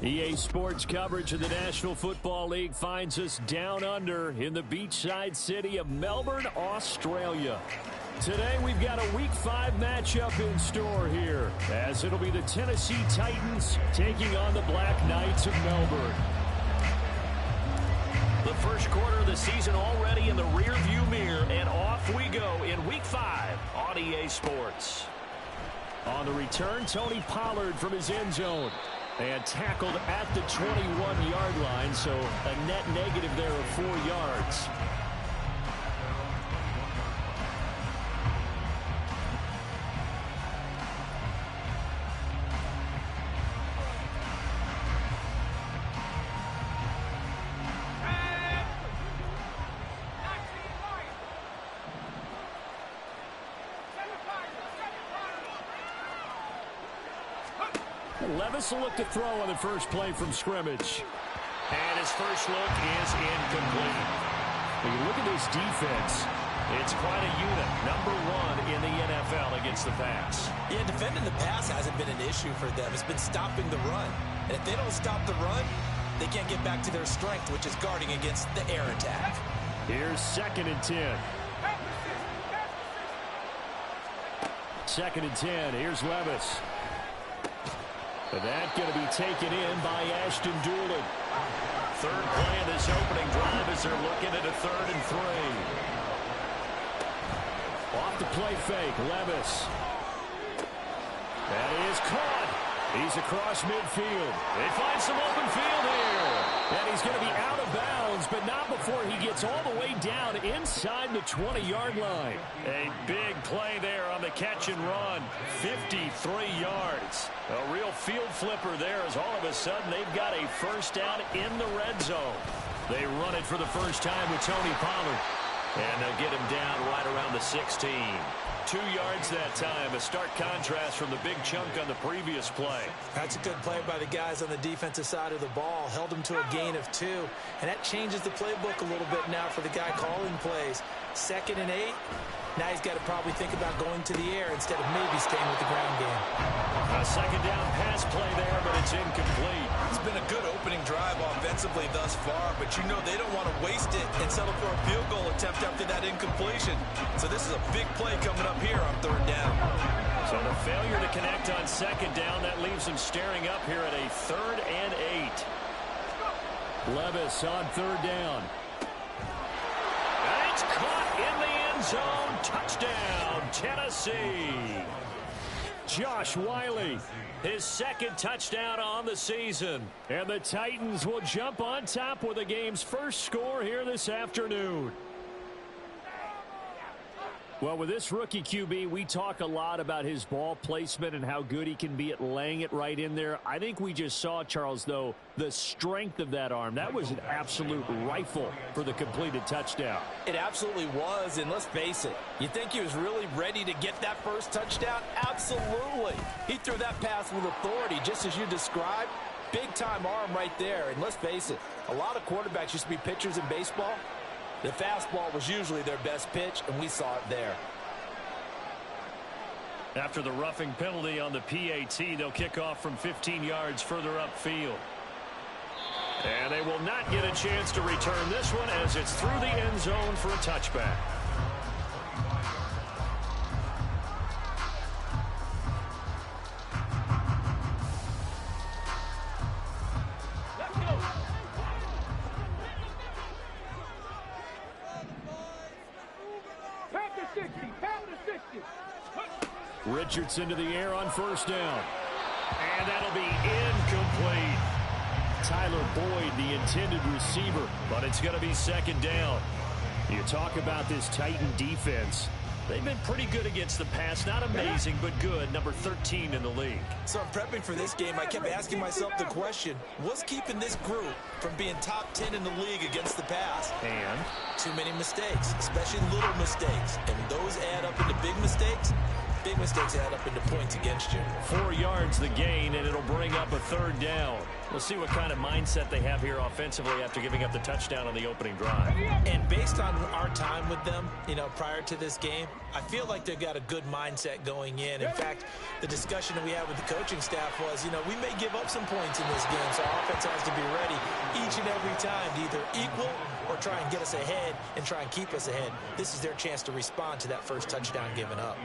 EA Sports coverage of the National Football League finds us down under in the beachside city of Melbourne, Australia. Today we've got a Week 5 matchup in store here, as it'll be the Tennessee Titans taking on the Black Knights of Melbourne. The first quarter of the season already in the rearview mirror, and off we go in Week 5 on EA Sports. On the return, Tony Pollard from his end zone. And tackled at the 21-yard line, so a net negative there of 4 yards. Levis will look to throw on the first play from scrimmage. And his first look is incomplete. When you look at this defense, it's quite a unit. Number 1 in the NFL against the pass. Yeah, defending the pass hasn't been an issue for them. It's been stopping the run. And if they don't stop the run, they can't get back to their strength, which is guarding against the air attack. Here's 2nd and 10. 2nd and 10. Here's Levis. And that's going to be taken in by Ashton Dulin. Third play of this opening drive as they're looking at a 3rd and 3. Off the play fake, Levis. That is caught. He's across midfield. They find some open field here. And he's going to be out of bounds, but not before he gets all the way down inside the 20-yard line. A big play there on the catch and run. 53 yards. A real field flipper there as all of a sudden they've got a first down in the red zone. They run it for the first time with Tony Pollard. And they'll get him down right around the 16. 2 yards that time. A stark contrast from the big chunk on the previous play. That's a good play by the guys on the defensive side of the ball. Held him to a gain of 2. And that changes the playbook a little bit now for the guy calling plays. 2nd and 8. Now he's got to probably think about going to the air instead of maybe staying with the ground game. A 2nd down pass play there, but it's incomplete. It's been a good opening drive offensively thus far, but you know they don't want to waste it and settle for a field goal attempt after that incompletion. So this is a big play coming up here on 3rd down. So the failure to connect on 2nd down, that leaves them staring up here at a 3rd and 8. Levis on 3rd down. And it's caught in the end zone. Touchdown, Tennessee. Josh Wiley, his 2nd touchdown on the season. And the Titans will jump on top with the game's first score here this afternoon. Well, with this rookie QB, we talk a lot about his ball placement and how good he can be at laying it right in there. I think we just saw, Charles, though, the strength of that arm. That was an absolute rifle for the completed touchdown. It absolutely was, and let's face it, you think he was really ready to get that first touchdown? Absolutely. He threw that pass with authority, just as you described. Big-time arm right there, and let's face it, a lot of quarterbacks used to be pitchers in baseball. The fastball was usually their best pitch, and we saw it there. After the roughing penalty on the PAT, they'll kick off from 15 yards further upfield. And they will not get a chance to return this one as it's through the end zone for a touchback. Richardson to the air on 1st down. And that'll be incomplete. Tyler Boyd, the intended receiver, but it's going to be 2nd down. You talk about this Titan defense. They've been pretty good against the pass. Not amazing, but good. Number 13 in the league. So I'm prepping for this game. I kept asking myself the question, what's keeping this group from being top 10 in the league against the pass? And? Too many mistakes, especially little mistakes. And those add up into big mistakes. Big mistakes add up into points against you. 4 yards the gain, and it'll bring up a 3rd down. We'll see what kind of mindset they have here offensively after giving up the touchdown on the opening drive. And based on our time with them, prior to this game, I feel like they've got a good mindset going in. In fact, the discussion that we had with the coaching staff was, we may give up some points in this game, so our offense has to be ready each and every time to either equal or try and get us ahead and try and keep us ahead. This is their chance to respond to that first touchdown given up.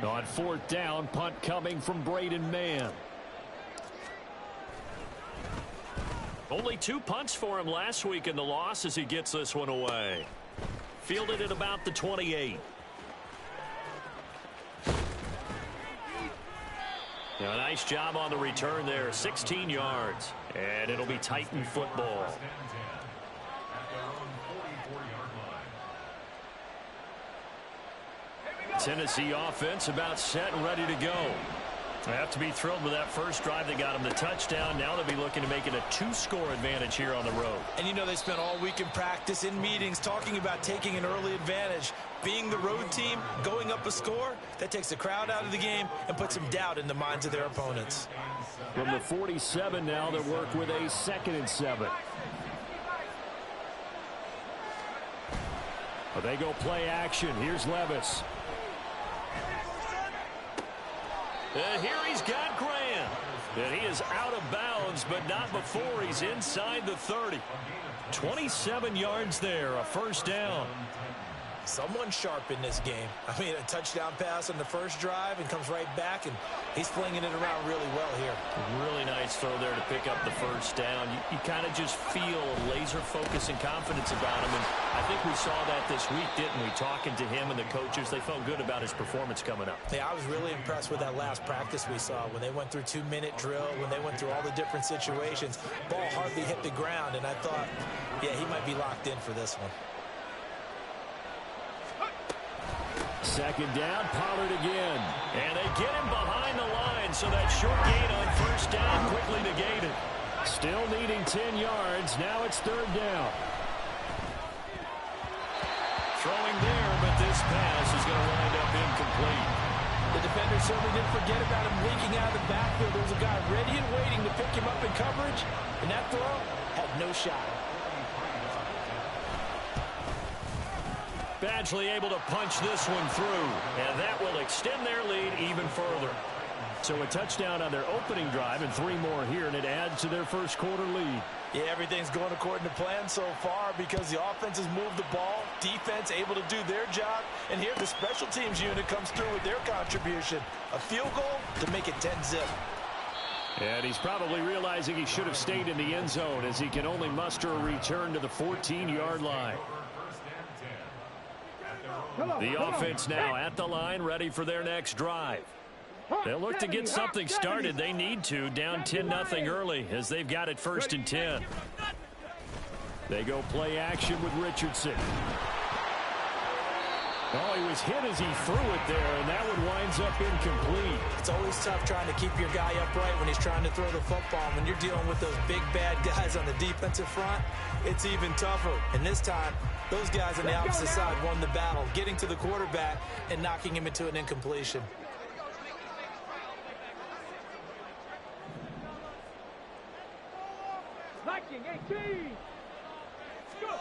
On fourth down, punt coming from Braden Mann. Only 2 punts for him last week in the loss as he gets this one away. Fielded at about the 28. Now, a nice job on the return there, 16 yards. And it'll be Titan football. Tennessee offense about set and ready to go. They have to be thrilled with that first drive that got them the touchdown. Now they'll be looking to make it a 2-score advantage here on the road. And they spent all week in practice, in meetings, talking about taking an early advantage. Being the road team, going up a score, that takes the crowd out of the game and puts some doubt in the minds of their opponents. From the 47 now, they work with a 2nd and 7. But they go play action. Here's Levis. Here he's got Graham. And he is out of bounds, but not before he's inside the 30. 27 yards there, a first down. Someone sharp in this game. I mean, a touchdown pass on the first drive and comes right back, and he's flinging it around really well here. Really nice throw there to pick up the first down. You kind of just feel laser focus and confidence about him, and I think we saw that this week, didn't we? Talking to him and the coaches, they felt good about his performance coming up. Yeah, I was really impressed with that last practice we saw when they went through 2-minute drill, when they went through all the different situations. Ball hardly hit the ground, and I thought, yeah, he might be locked in for this one. 2nd down, Pollard again. And they get him behind the line, so that short gain on first down quickly negated. Still needing 10 yards. Now it's 3rd down. Throwing there, but this pass is going to wind up incomplete. The defender certainly didn't forget about him leaking out of the backfield. There was a guy ready and waiting to pick him up in coverage, and that throw had no shot. Badgley able to punch this one through, and that will extend their lead even further. So a touchdown on their opening drive and 3 more here, and it adds to their first quarter lead. Yeah, everything's going according to plan so far because the offense has moved the ball, defense able to do their job, and here the special teams unit comes through with their contribution. A field goal to make it 10-zip. And he's probably realizing he should have stayed in the end zone as he can only muster a return to the 14-yard line. The offense now at the line, ready for their next drive. They'll look to get something started. They need to, down 10-0 early as they've got it 1st and 10. They go play action with Richardson. Oh, he was hit as he threw it there, and that one winds up incomplete. It's always tough trying to keep your guy upright when he's trying to throw the football. When you're dealing with those big, bad guys on the defensive front, it's even tougher. And this time, those guys on the opposite side won the battle, getting to the quarterback and knocking him into an incompletion.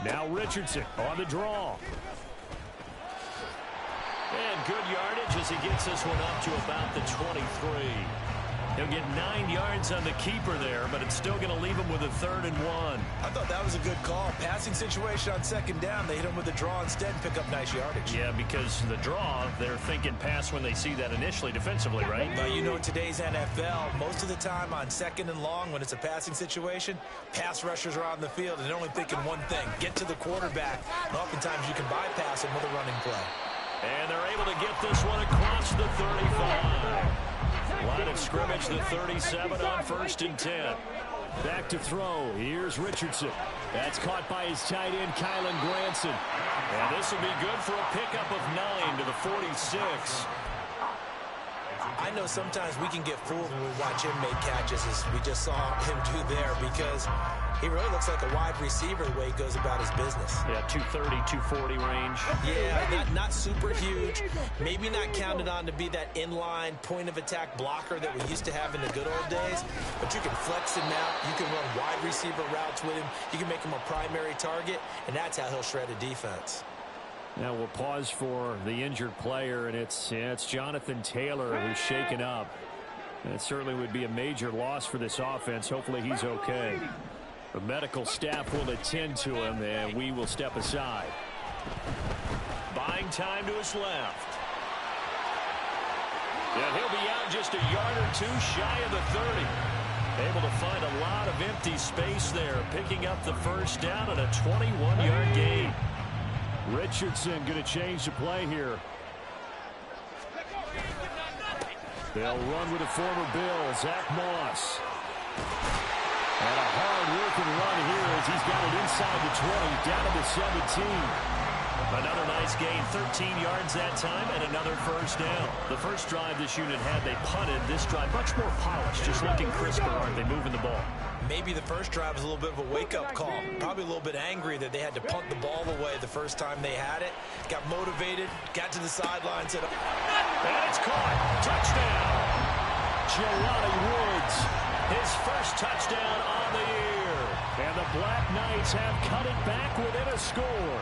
Now Richardson on the draw. And good yardage as he gets this one up to about the 23. He'll get 9 yards on the keeper there, but it's still going to leave him with a 3rd and 1. I thought that was a good call. Passing situation on 2nd down. They hit him with a draw instead and pick up nice yardage. Yeah, because the draw, they're thinking pass when they see that initially defensively, right? But you know, today's NFL, most of the time on 2nd and long, when it's a passing situation, pass rushers are on the field and they're only thinking one thing, get to the quarterback. And oftentimes you can bypass him with a running play. And they're able to get this one across the 35. Line of scrimmage, the 37 on 1st and 10. Back to throw. Here's Richardson. That's caught by his tight end, Kylen Granson. And this will be good for a pickup of 9 to the 46. I know sometimes we can get fooled when we watch him make catches, as we just saw him do there, because he really looks like a wide receiver the way he goes about his business. Yeah, 230, 240 range. Yeah, not super huge. Maybe not counted on to be that inline point-of-attack blocker that we used to have in the good old days. But you can flex him out. You can run wide receiver routes with him. You can make him a primary target, and that's how he'll shred a defense. Now we'll pause for the injured player, and it's Jonathan Taylor who's shaken up. And it certainly would be a major loss for this offense. Hopefully he's okay. The medical staff will attend to him, and we will step aside. Buying time to his left. And he'll be out just a yard or two shy of the 30. Able to find a lot of empty space there, picking up the first down and a 21-yard gain. Richardson going to change the play here. They'll run with a former Bill, Zach Moss. And a hard-working run here as he's got it inside the 20, down to the 17. Another nice gain, 13 yards that time, and another first down. The first drive this unit had, they punted. This drive, much more polished, just looking crisper, aren't they, moving the ball? Maybe the first drive was a little bit of a wake-up call. Probably a little bit angry that they had to punt the ball away the first time they had it. Got motivated, got to the sideline, said, and it's caught. Touchdown. Jelani Woods. His first touchdown on the year. And the Black Knights have cut it back within a score.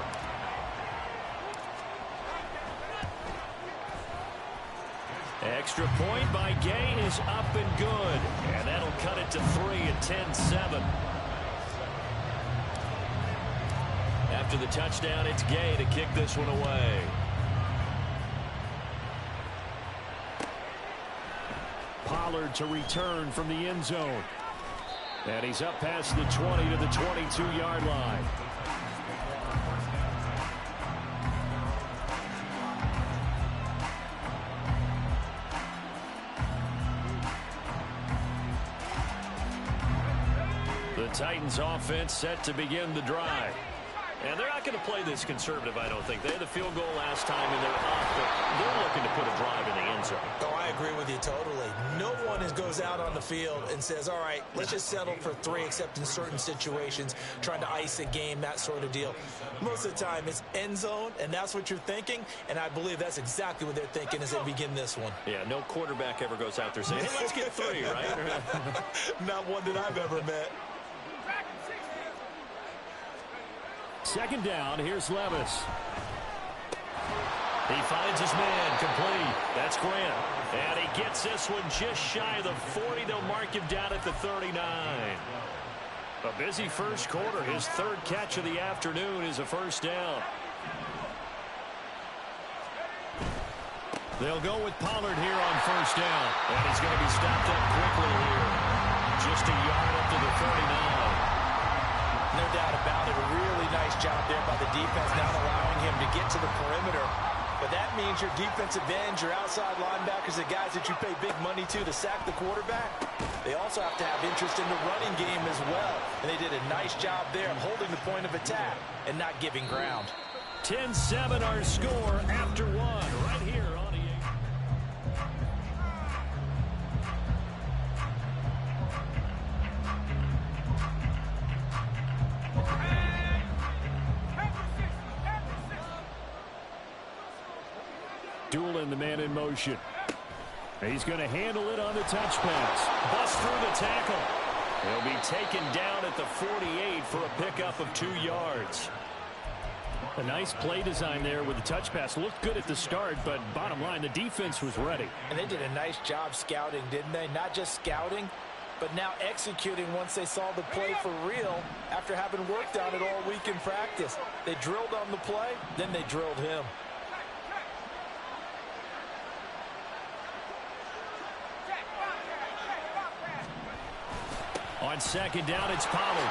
Extra point by Gay is up and good. And that'll cut it to 3 at 10-7. After the touchdown, it's Gay to kick this one away. Pollard to return from the end zone. And he's up past the 20 to the 22-yard line. The Titans offense set to begin the drive. And they're not going to play this conservative, I don't think. They had the field goal last time, and they're up. They're looking to put a drive in the end zone. Oh, I agree with you totally. No one goes out on the field and says, all right, let's just settle for 3, except in certain situations, trying to ice a game, that sort of deal. Most of the time, it's end zone, and that's what you're thinking, and I believe that's exactly what they're thinking as they begin this one. Yeah, no quarterback ever goes out there saying, hey, let's get 3, right? Not one that I've ever met. Second down, here's Levis. He finds his man, complete. That's Grant. And he gets this one just shy of the 40. They'll mark him down at the 39. A busy first quarter. His third catch of the afternoon is a first down. They'll go with Pollard here on first down. And he's going to be stopped up quickly here. Just a yard up to the 39. No doubt about it. A really nice job there by the defense, not allowing him to get to the perimeter. But that means your defensive ends, your outside linebackers, the guys that you pay big money to sack the quarterback, they also have to have interest in the running game as well. And they did a nice job there of holding the point of attack and not giving ground. 10-7 our score after 1 right here on EA. Doolin, the man in motion. He's going to handle it on the touch pass. Bust through the tackle. He'll be taken down at the 48 for a pickup of 2 yards. A nice play design there with the touch pass. Looked good at the start, but bottom line, the defense was ready. And they did a nice job scouting, didn't they? Not just scouting, but now executing once they saw the play for real after having worked on it all week in practice. They drilled on the play, then they drilled him. On second down, it's Pollard.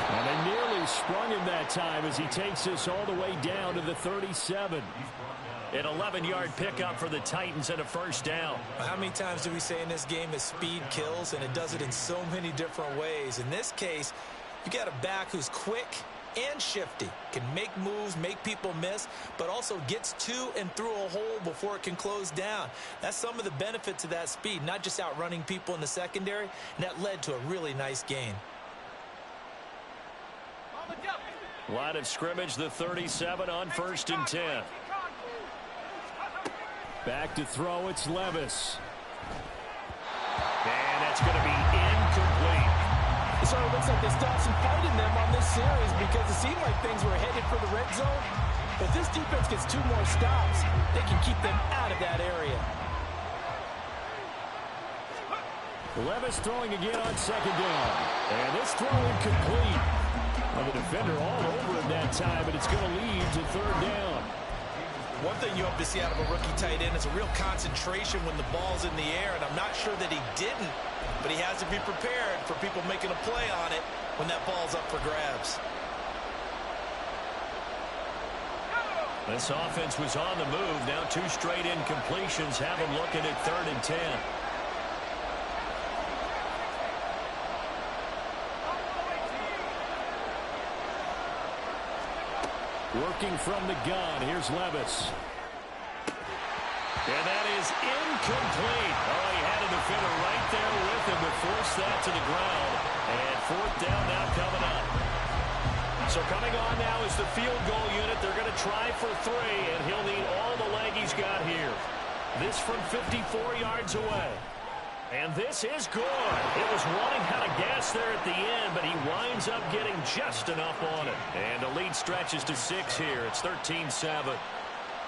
And they nearly sprung him that time as he takes this all the way down to the 37. An 11-yard pickup for the Titans and a first down. How many times do we say in this game that speed kills, and it does it in so many different ways? In this case, you got a back who's quick, and shifty. Can make moves, make people miss, but also gets to and through a hole before it can close down. That's some of the benefits of that speed, not just outrunning people in the secondary, and that led to a really nice gain. Line of scrimmage, the 37 on 1st and 10. Back to throw, it's Levis. And that's going to be incomplete. It sort of looks like they still have some fight in them on this series because it seemed like things were headed for the red zone. If this defense gets 2 more stops, they can keep them out of that area. Levis throwing again on 2nd down. And this throw incomplete. And the defender all over him that time, but it's going to lead to 3rd down. One thing you hope to see out of a rookie tight end is a real concentration when the ball's in the air, and I'm not sure that he didn't, but he has to be prepared for people making a play on it when that ball's up for grabs. This offense was on the move. Now 2 straight incompletions have him looking at 3rd and 10. Working from the gun, here's Levis. And that is incomplete. Oh, he had a defender right there with him to force that to the ground. And 4th down now coming up. So coming on now is the field goal unit. They're going to try for 3, and he'll need all the leg he's got here. This from 54 yards away. And this is good. It was running out of gas there at the end, but he winds up getting just enough on it. And the lead stretches to 6 here. It's 13-7.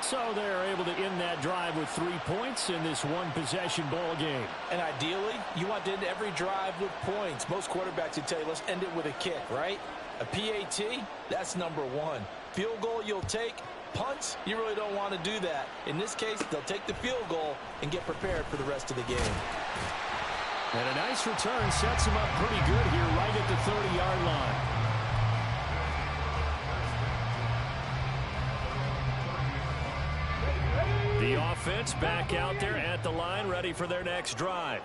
So they're able to end that drive with 3 points in this one-possession ball game. And ideally, you want to end every drive with points. Most quarterbacks would tell you, let's end it with a kick, right? A PAT, that's number 1. Field goal you'll take. Punts, you really don't want to do that. In this case, they'll take the field goal and get prepared for the rest of the game. And a nice return sets him up pretty good here right at the 30-yard line. The offense back out there at the line, ready for their next drive.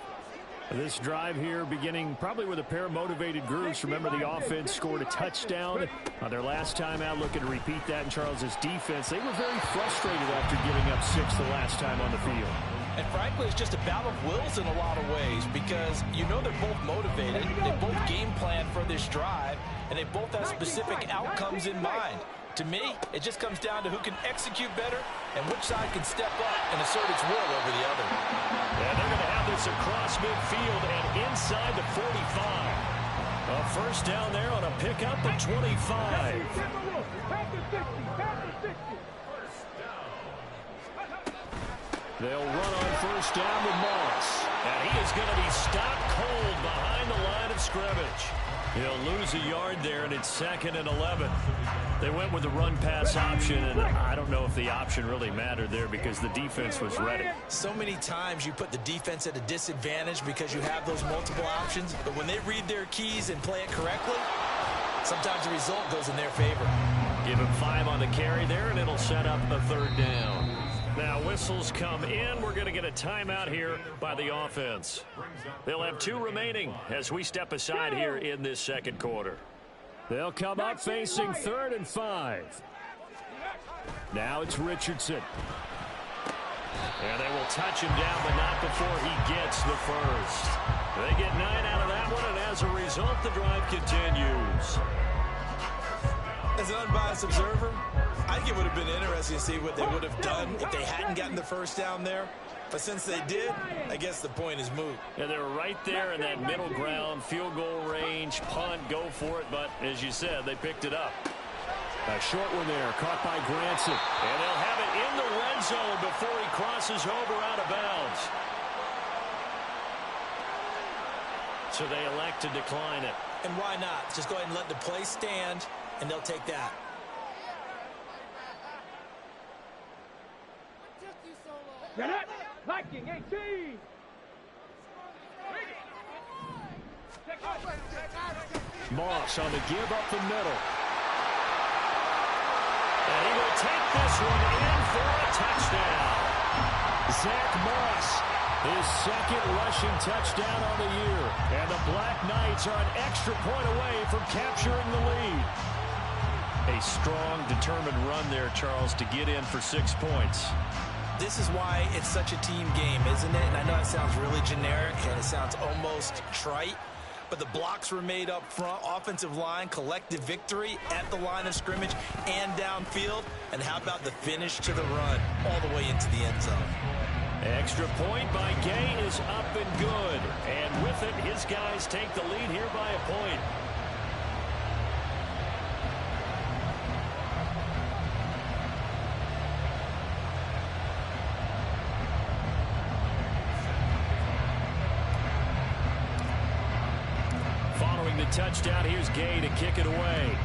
This drive here beginning probably with a pair of motivated groups. Remember, the offense scored a touchdown on their last time out, looking to repeat that in Charles's defense. They were very frustrated after giving up 6 the last time on the field. And frankly, it's just a battle of wills in a lot of ways because you know they're both motivated. They both game plan for this drive, and they both have specific outcomes in mind. To me, it just comes down to who can execute better and which side can step up and assert its will over the other. And they're going to have this across midfield and inside the 45. A 1st down there on a pickup at 25. They'll run on 1st down with Moss. And he is going to be stopped cold behind the line of scrimmage. He'll lose a yard there, and it's 2nd and 11. They went with the run-pass option, and I don't know if the option really mattered there because the defense was ready. So many times you put the defense at a disadvantage because you have those multiple options, but when they read their keys and play it correctly, sometimes the result goes in their favor. Give him 5 on the carry there, and it'll set up a 3rd down. Now whistles come in. We're going to get a timeout here by the offense. They'll have 2 remaining as we step aside here in this 2nd quarter. They'll come up facing 3rd and 5. Now it's Richardson. And they will touch him down, but not before he gets the first. They get 9 out of that one, and as a result, the drive continues. As an unbiased observer, I think it would have been interesting to see what they would have done if they hadn't gotten the 1st down there. But since they did, I guess the point is moot. And they're right there in that middle ground, field goal range, punt, go for it. But as you said, they picked it up. A short one there, caught by Granson. And they'll have it in the red zone before he crosses over out of bounds. So they elect to decline it. And why not? Just go ahead and let the play stand, and they'll take that. Viking 18. Moss on the give up the middle. And he will take this one in for a touchdown. Zach Moss, his 2nd rushing touchdown on the year. And the Black Knights are an extra point away from capturing the lead. A strong, determined run there, Charles, to get in for 6 points. This is why it's such a team game, isn't it? And I know it sounds really generic and it sounds almost trite, but the blocks were made up front, offensive line, collective victory at the line of scrimmage and downfield. And how about the finish to the run all the way into the end zone? Extra point by Gay is up and good. And with it, his guys take the lead here by a point. Following the touchdown, here's Gay to kick it away.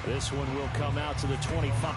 This one will come out to the 25.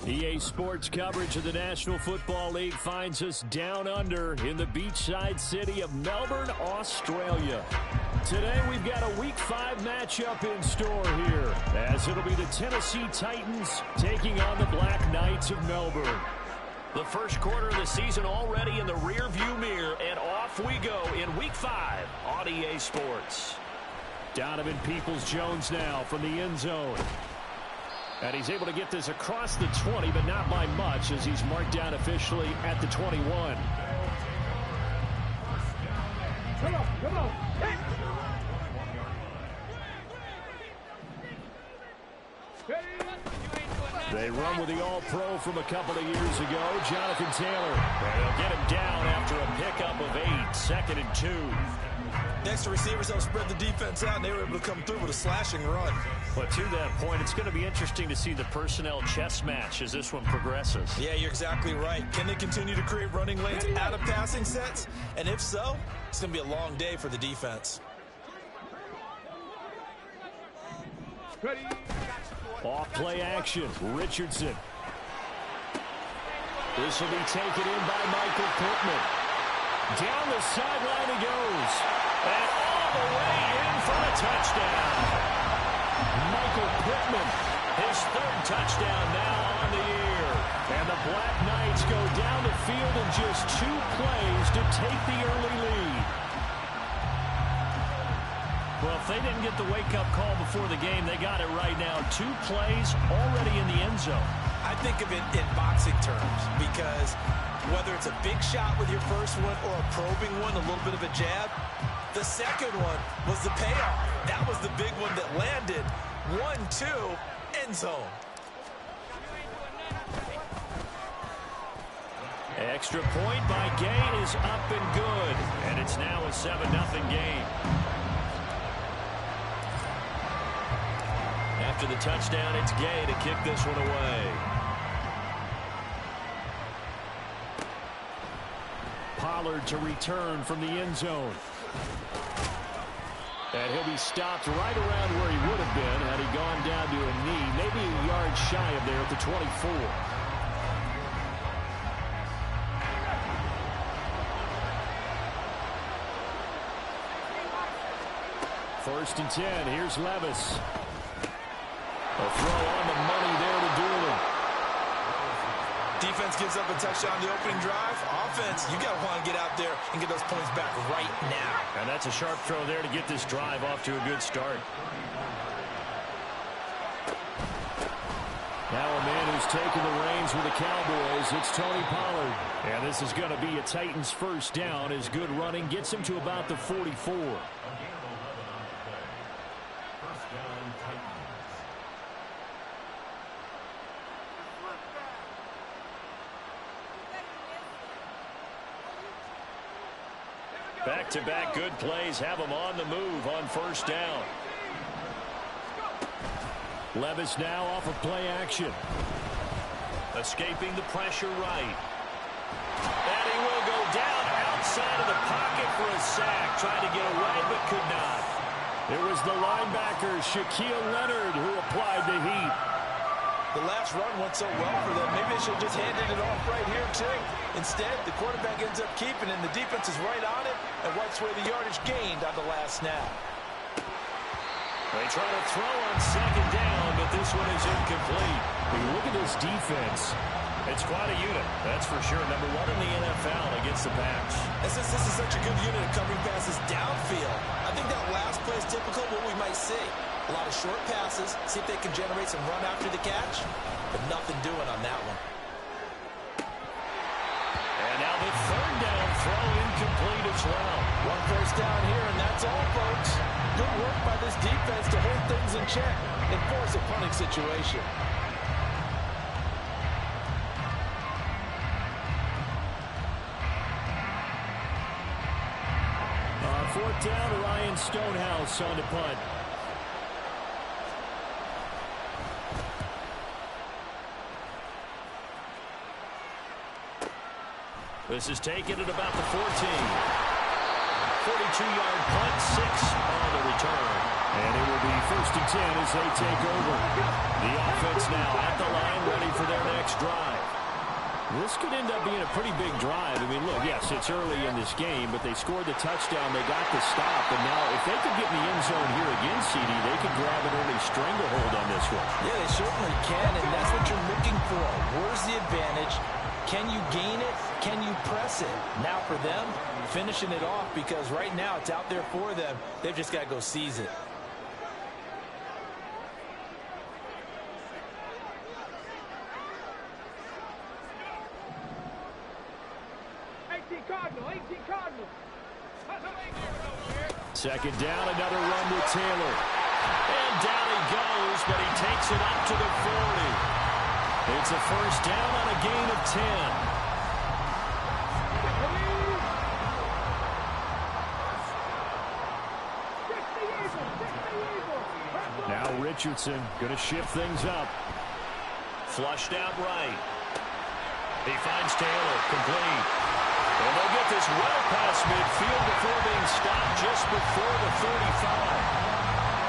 EA Sports coverage of the National Football League finds us down under in the beachside city of Melbourne, Australia. Today we've got a Week 5 matchup in store here, as it'll be the Tennessee Titans taking on the Black Knights of Melbourne. The first quarter of the season already in the rearview mirror, and off we go in Week 5 on EA Sports. Donovan Peoples-Jones now from the end zone. And he's able to get this across the 20, but not by much, as he's marked down officially at the 21. Come on. They run with the All-Pro from a couple of years ago, Jonathan Taylor. And they'll get him down after a pickup of 8, 2nd and 2. Next to receivers, they'll spread the defense out, and they were able to come through with a slashing run. But to that point, it's going to be interesting to see the personnel chess match as this one progresses. Yeah, you're exactly right. Can they continue to create running lanes out of passing sets? And if so, it's going to be a long day for the defense. Off play action, Richardson. This will be taken in by Michael Pittman. Down the sideline he goes. And all the way in for a touchdown. Michael Pittman, his 3rd touchdown now on the year. And the Black Knights go down the field in just 2 plays to take the early lead. Well, if they didn't get the wake-up call before the game, they got it right now. 2 plays already in the end zone. I think of it in boxing terms, because whether it's a big shot with your first one or a probing one, a little bit of a jab, the second one was the payoff. That was the big one that landed. 1-2, end zone. Extra point by Gay is up and good. And it's now a 7-0 game. After the touchdown, it's Gay to kick this one away. Pollard to return from the end zone. And he'll be stopped right around where he would have been had he gone down to a knee, maybe a yard shy of there at the 24. First and 10, here's Levis. A throw on the money there to Doolin. Defense gives up a touchdown on the opening drive. Offense, you got to want to get out there and get those points back right now. And that's a sharp throw there to get this drive off to a good start. Now a man who's taken the reins with the Cowboys, it's Tony Pollard. And this is going to be a Titans first down. His good running gets him to about the 44. Back-to-back good plays have them on the move on first down. Levis now off of play action. Escaping the pressure right. And he will go down outside of the pocket for a sack. Tried to get away but could not. It was the linebacker, Shaquille Leonard, who applied the heat. The last run went so well for them. Maybe they should have just handed it off right here, too. Instead, the quarterback ends up keeping it, and the defense is right on it and wipes away the yardage gained on the last snap. They try to throw on second down, but this one is incomplete. When you look at this defense, it's quite a unit, that's for sure. Number 1 in the NFL against the pass. And since this is such a good unit of covering passes downfield, I think that last play is typical of what we might see. A lot of short passes, see if they can generate some run after the catch, but nothing doing on that one. And now the third down throw incomplete as well. 1 first down here, and that's all, folks. Good work by this defense to hold things in check and force a punting situation. Fourth down, Ryan Stonehouse on the punt. This is taken at about the 14. 42-yard punt, 6 on the return. And it will be 1st and 10 as they take over. The offense now at the line, ready for their next drive. This could end up being a pretty big drive. I mean, look, yes, it's early in this game, but they scored the touchdown. They got the stop. And now if they could get in the end zone here again, CD, they could grab an early stranglehold on this one. Yeah, they certainly can, and that's what you're looking for. Where's the advantage? Can you gain it? Can you press it? Now for them, finishing it off, because right now it's out there for them. They've just got to go seize it. Second down, another run with Taylor. And down he goes, but he takes it up to the 40. It's a first down on a gain of 10. Now Richardson going to shift things up. Flushed out right. He finds Taylor, complete. And they'll get this well past midfield before being stopped just before the 35.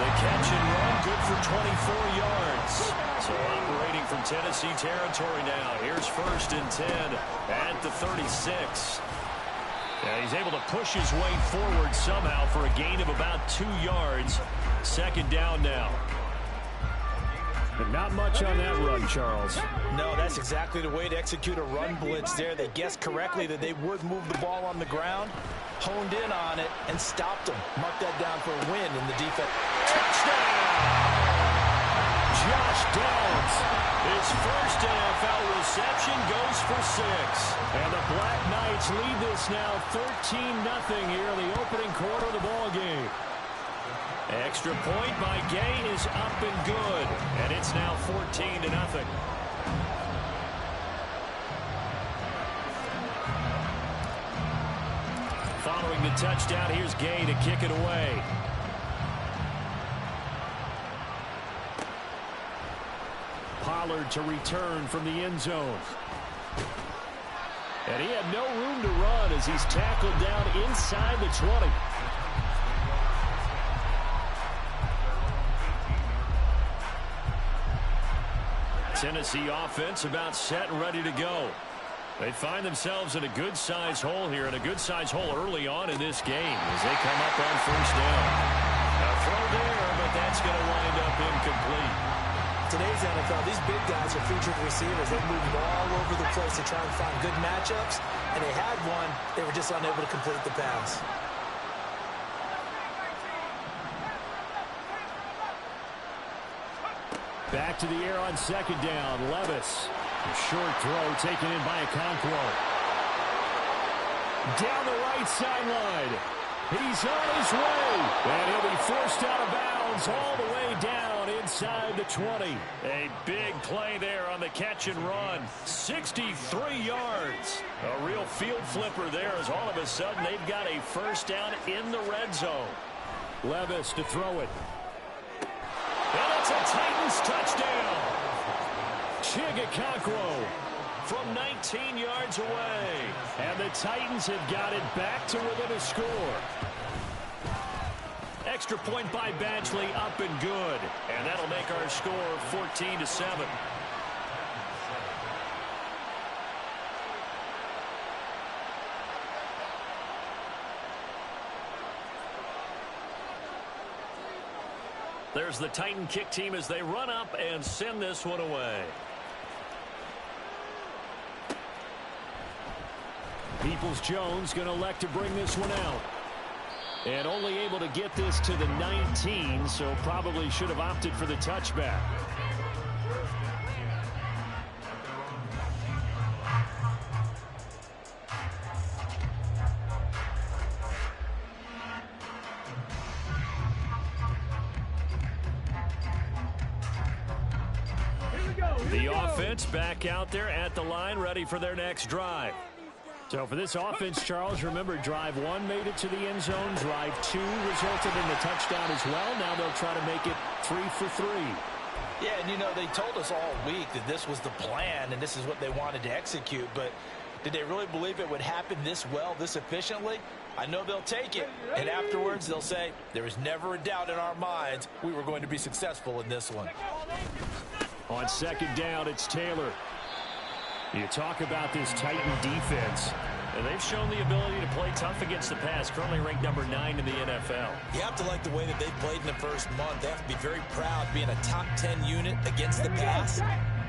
The catch and run, good for 24 yards. So operating from Tennessee territory now. Here's 1st and 10 at the 36. And he's able to push his way forward somehow for a gain of about 2 yards. Second down now. But not much on that run, Charles. No, that's exactly the way to execute a run blitz there. They guessed correctly that they would move the ball on the ground, honed in on it, and stopped them. Mark that down for a win in the defense. Touchdown! Josh Downs. His first NFL reception goes for 6. And the Black Knights lead this now 13-0 here in the opening quarter of the ball game. Extra point by Gay is up and good. And it's now 14-0. Following the touchdown, here's Gay to kick it away. Pollard to return from the end zone. And he had no room to run as he's tackled down inside the 20. Tennessee offense about set and ready to go. They find themselves in a good-sized hole here, and a good-sized hole early on in this game as they come up on 1st down. A throw there, but that's going to wind up incomplete. Today's NFL, these big guys are featured receivers. They move all over the place to try and find good matchups, and they had one. They were just unable to complete the pass. Back to the air on 2nd down. Levis. A short throw taken in by Okonkwo. Down the right sideline. He's on his way. And he'll be forced out of bounds all the way down inside the 20. A big play there on the catch and run. 63 yards. A real field flipper there as all of a sudden they've got a first down in the red zone. Levis to throw it. And it's a Titans touchdown. Chig Okonkwo from 19 yards away. And the Titans have got it back to within a score. Extra point by Badgley, up and good. And that'll make our score 14-7. There's the Titan kick team as they run up and send this one away. Peoples-Jones going to elect to bring this one out. And only able to get this to the 19, so probably should have opted for the touchback. The offense back out there at the line, ready for their next drive. So for this offense, Charles, remember, drive 1 made it to the end zone. Drive 2 resulted in a touchdown as well. Now they'll try to make it 3 for 3. Yeah, and you know, they told us all week that this was the plan and this is what they wanted to execute. But Did they really believe it would happen this well, this efficiently? I know they'll take it, and afterwards they'll say, there was never a doubt in our minds we were going to be successful in this one. On second down, it's Taylor. You talk about this Titan defense. And they've shown the ability to play tough against the pass, currently ranked number 9 in the NFL. You have to like the way that they played in the first month. They have to be very proud being a top 10 unit against the pass.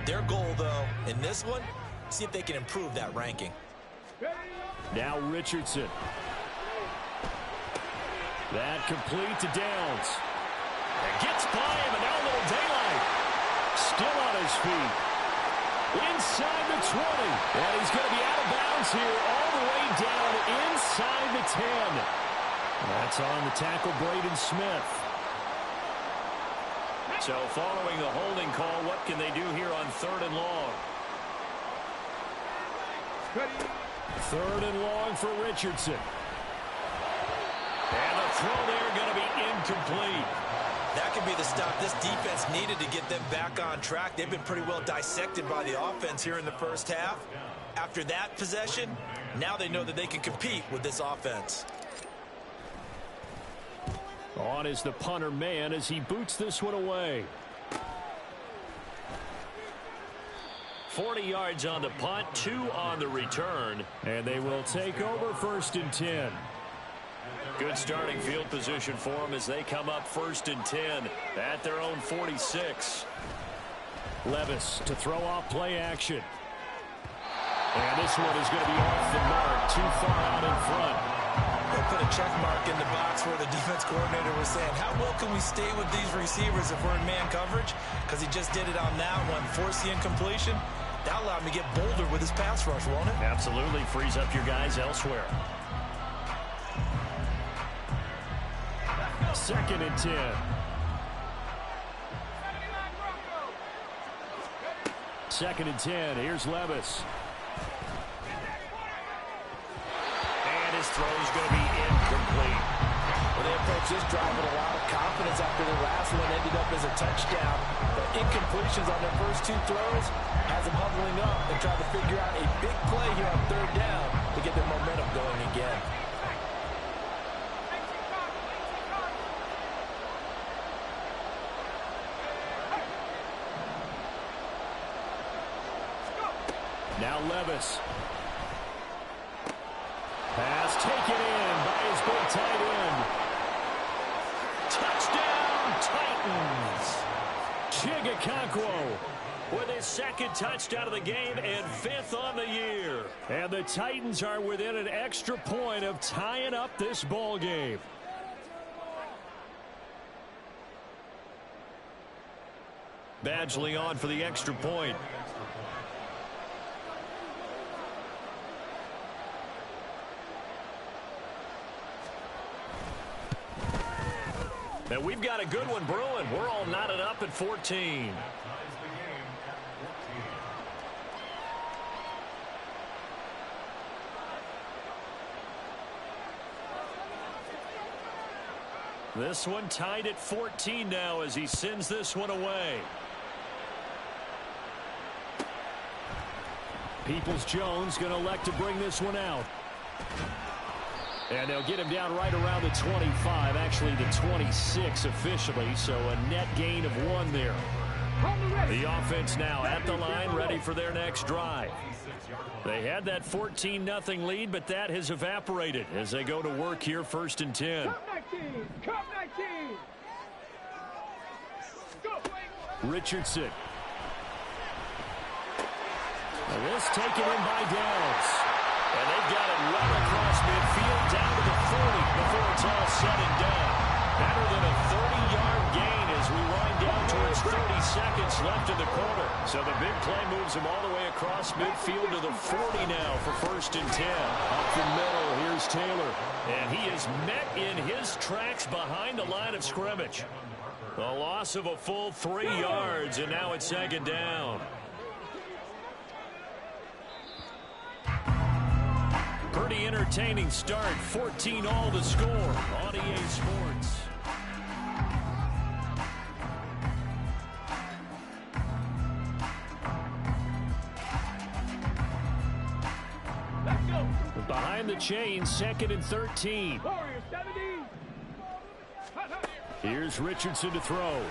Their goal, though, in this one, see if they can improve that ranking. Now Richardson. That complete to Downs. It gets by him, and now a little daylight. Still on his feet. Inside the 20. And he's going to be out of bounds here all the way down inside the 10. That's on the tackle, Braden Smith. So following the holding call, what can they do here on 3rd and long? 3rd and long for Richardson. And the throw there going to be incomplete. That could be the stop this defense needed to get them back on track. They've been pretty well dissected by the offense here in the first half. After that possession, now they know that they can compete with this offense. On is the punter man as he boots this one away. 40 yards on the punt, 2 on the return. And they will take over 1st and 10. Good starting field position for them as they come up 1st and 10 at their own 46. Levis to throw off play action. And this one is going to be off the mark, too far out in front. They'll put a check mark in the box where the defense coordinator was saying, how well can we stay with these receivers if we're in man coverage? Because he just did it on that one, force the incompletion. That allowed him to get bolder with his pass rush, won't it? Absolutely frees up your guys elsewhere. 2nd and 10. Second and 10. Here's Levis. And his throw is going to be incomplete. Well, they approach this drive with a lot of confidence after the last one ended up as a touchdown. But incompletions on their first 2 throws has them huddling up and trying to figure out a big play here on 3rd down to get their momentum going again. Now Levis. Pass taken in by his big tight end. Touchdown, Titans. Chigga with his 2nd touchdown of the game and 5th on the year. And the Titans are within an extra point of tying up this ball game. Badgley on for the extra point. And we've got a good one brewing. We're all knotted up at 14. This one tied at 14 now as he sends this one away. Peoples-Jones going to elect to bring this one out. And they'll get him down right around the 25, actually the 26 officially, so a net gain of 1 there. The offense now at the line, ready for their next drive. They had that 14-0 lead, but that has evaporated as they go to work here 1st and 10. Come 19. Go. Richardson. And this taken in by Downs. And they've got it right across midfield down to the 40 before it's all said and done. Better than a 30-yard gain as we wind down towards 30 seconds left in the quarter. So the big play moves him all the way across midfield to the 40 now for 1st and 10. Up the middle, here's Taylor. And he is met in his tracks behind the line of scrimmage. A loss of a full 3 yards, and now it's 2nd down. Pretty entertaining start. 14 all to score on EA Sports. the chain, 2nd and 13. Warriors 70. Here's Richardson to throw.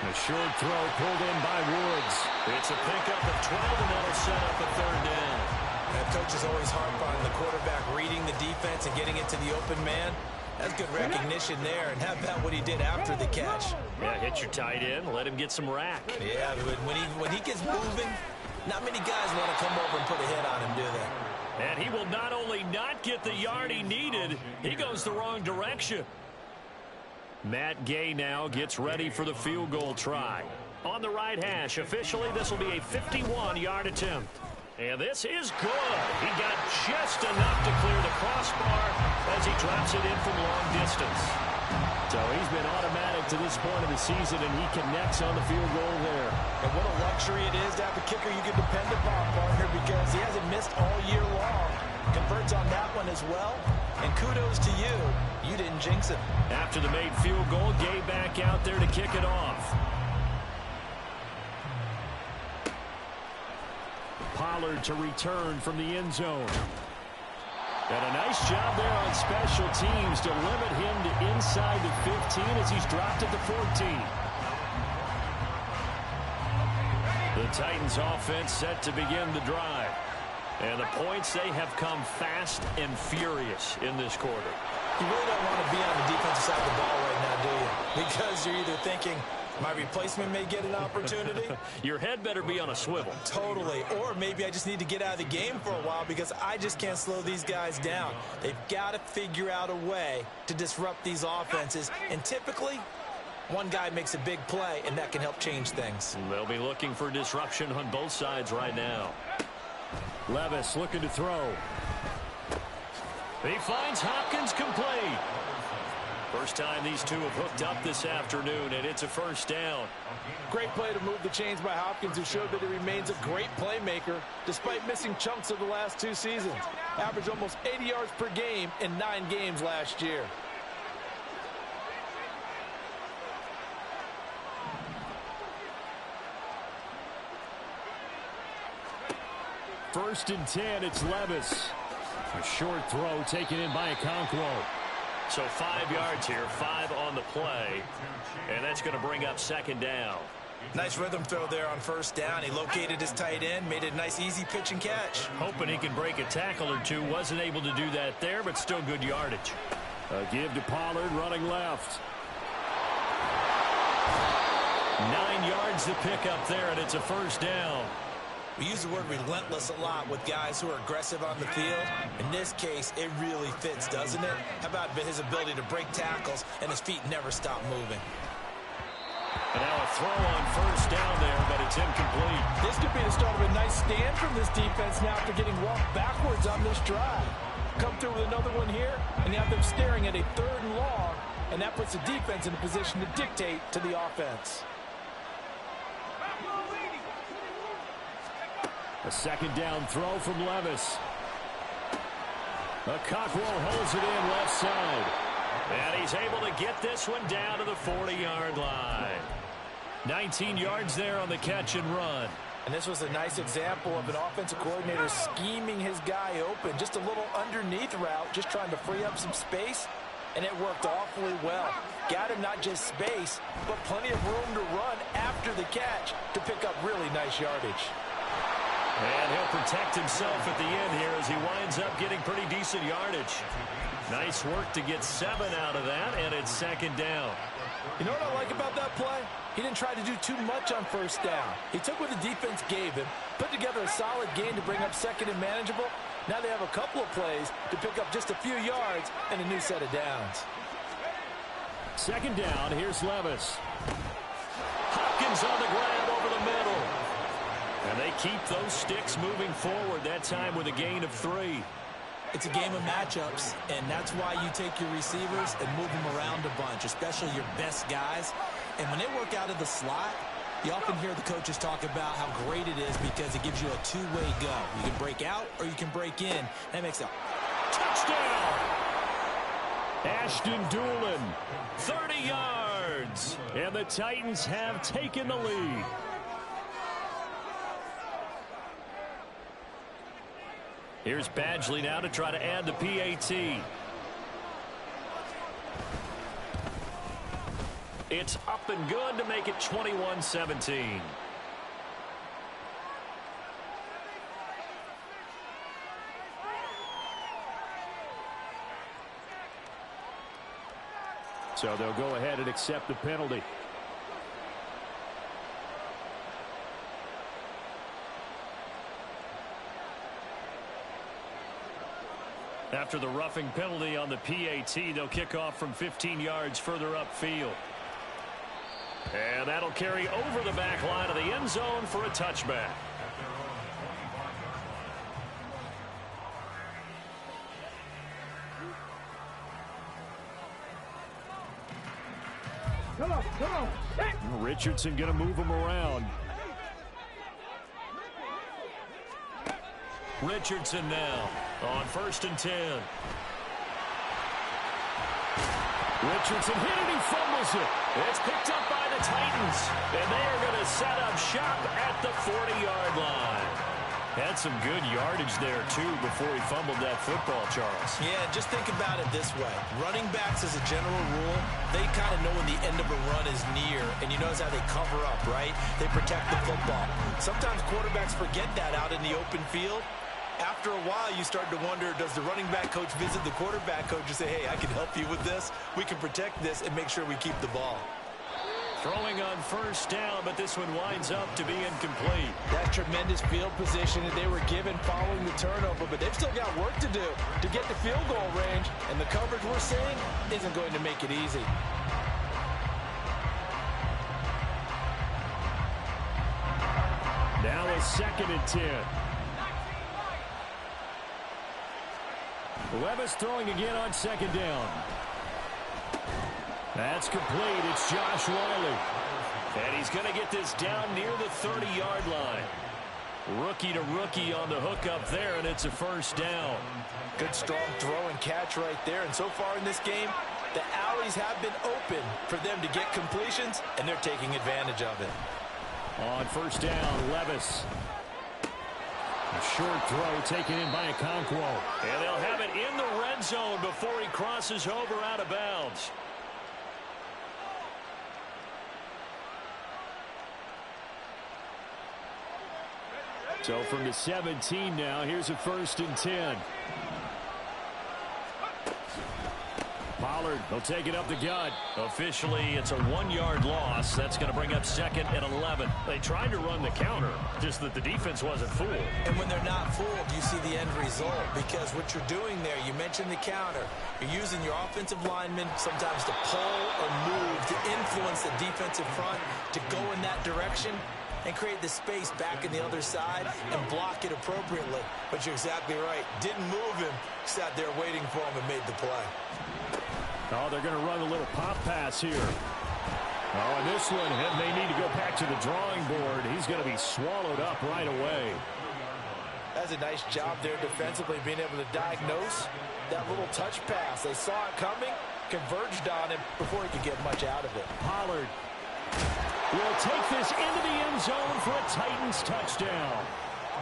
A short throw pulled in by Woods. It's a pickup of 12, and that'll set up a 3rd down. And coaches always harp on the quarterback reading the defense and getting it to the open man. That's good recognition there, and how about what he did after the catch? Yeah, hit your tight end, let him get some rack. Yeah, but when he gets moving, not many guys want to come over and put a hit on him, do they? And he will not only not get the yard he needed, he goes the wrong direction. Matt Gay now gets ready for the field goal try. On the right hash, officially this will be a 51-yard attempt. And this is good. He got just enough to clear the crossbar as he drops it in from long distance. So he's been automatic to this point of the season, and he connects on the field goal there. And what a luxury it is to have a kicker you can depend upon, partner, because he hasn't missed all year long. Converts on that one as well. And kudos to you. You didn't jinx him. After the made field goal, Gay back out there to kick it off. Pollard to return from the end zone. And a nice job there on special teams to limit him to inside the 15 as he's dropped at the 14. The Titans offense set to begin the drive. And the points, they have come fast and furious in this quarter. You really don't want to be on the defensive side of the ball right now, do you? Because you're either thinking, my replacement may get an opportunity. Your head better be on a swivel. Totally. Or maybe I just need to get out of the game for a while because I just can't slow these guys down. They've got to figure out a way to disrupt these offenses. And typically, one guy makes a big play, and that can help change things. They'll be looking for disruption on both sides right now. Levis looking to throw. He finds Hopkins complete. First time these two have hooked up this afternoon, and it's a 1st down. Great play to move the chains by Hopkins, who showed that he remains a great playmaker despite missing chunks of the last 2 seasons. Averaged almost 80 yards per game in 9 games last year. First and 10, it's Levis. A short throw taken in by Okonkwo. So 5 yards here, 5 on the play, and that's going to bring up 2nd down. Nice rhythm throw there on 1st down. He located his tight end, made it a nice easy pitch and catch. Hoping he can break a tackle or two. Wasn't able to do that there, but still good yardage. A give to Pollard running left. 9 yards to pick up there, and it's a 1st down. We use the word relentless a lot with guys who are aggressive on the field. In this case, it really fits, doesn't it? How about his ability to break tackles and his feet never stop moving? And now a throw on 1st down there, but it's incomplete. This could be the start of a nice stand from this defense now after getting walked backwards on this drive. Come through with another one here, and you have them staring at a 3rd and long, and that puts the defense in a position to dictate to the offense. A 2nd down throw from Levis. Okonkwo holds it in left side. And he's able to get this one down to the 40-yard line. 19 yards there on the catch and run. And this was a nice example of an offensive coordinator scheming his guy open. Just a little underneath route, just trying to free up some space, and it worked awfully well. Got him not just space, but plenty of room to run after the catch to pick up really nice yardage. And he'll protect himself at the end here as he winds up getting pretty decent yardage. Nice work to get 7 out of that, and it's 2nd down. You know what I like about that play? He didn't try to do too much on 1st down. He took what the defense gave him, put together a solid gain to bring up 2nd and manageable. Now they have a couple of plays to pick up just a few yards and a new set of downs. 2nd down, here's Levis. Hopkins on the grab over the middle. And they keep those sticks moving forward, that time with a gain of 3. It's a game of matchups, and that's why you take your receivers and move them around a bunch, especially your best guys. And when they work out of the slot, you often hear the coaches talk about how great it is because it gives you a two-way go. You can break out or you can break in. That makes a Touchdown! Ashton Dulin, 30 yards. And the Titans have taken the lead. Here's Badgley now to try to add the PAT. It's up and good to make it 21-17. So they'll go ahead and accept the penalty. After the roughing penalty on the PAT, they'll kick off from 15 yards further upfield. And that'll carry over the back line of the end zone for a touchback. Come on. Richardson going to move him around. Richardson now on 1st and 10. Richardson hit it, he fumbles it. It's picked up by the Titans, and they are going to set up shop at the 40-yard line. Had some good yardage there, too, before he fumbled that football, Charles. Yeah, just think about it this way. Running backs, as a general rule, they kind of know when the end of a run is near, and you notice how they cover up, right? They protect the football. Sometimes quarterbacks forget that out in the open field. After a while, you start to wonder, does the running back coach visit the quarterback coach and say, hey, I can help you with this. We can protect this and make sure we keep the ball. Throwing on 1st down, but this one winds up to be incomplete. That tremendous field position that they were given following the turnover, but they've still got work to do to get to field goal range, and the coverage we're seeing isn't going to make it easy. Now a 2nd and 10. Levis throwing again on 2nd down. That's complete. It's Josh Wiley. And he's going to get this down near the 30-yard line. Rookie to rookie on the hook up there, and it's a 1st down. Good, strong throw and catch right there. And so far in this game, the alleys have been open for them to get completions, and they're taking advantage of it. On 1st down, Levis. A short throw taken in by Okonkwo. And they'll have it in the red zone before he crosses over out of bounds. So from the 17 now, here's a 1st and 10. Pollard, he'll take it up the gut. Officially, it's a 1-yard loss. That's going to bring up 2nd and 11. They tried to run the counter, just that the defense wasn't fooled. And when they're not fooled, you see the end result. Because what you're doing there, you mentioned the counter. You're using your offensive linemen sometimes to pull or move, to influence the defensive front, to go in that direction and create the space back in the other side and block it appropriately. But you're exactly right. Didn't move him, sat there waiting for him and made the play. Oh, they're going to run a little pop pass here. Oh, and this one, they need to go back to the drawing board. He's going to be swallowed up right away. That's a nice job there defensively, being able to diagnose that little touch pass. They saw it coming, converged on him before he could get much out of it. Pollard will take this into the end zone for a Titans touchdown.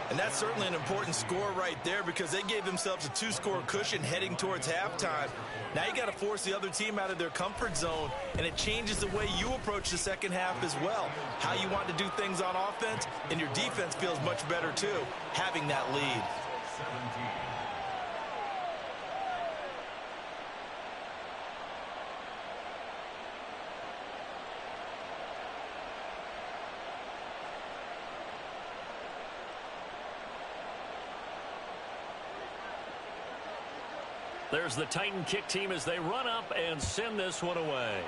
And that's certainly an important score right there because they gave themselves a 2-score cushion heading towards halftime. Now you got to force the other team out of their comfort zone, and it changes the way you approach the second half as well. How you want to do things on offense, and your defense feels much better too, having that lead. There's the Titan kick team as they run up and send this one away.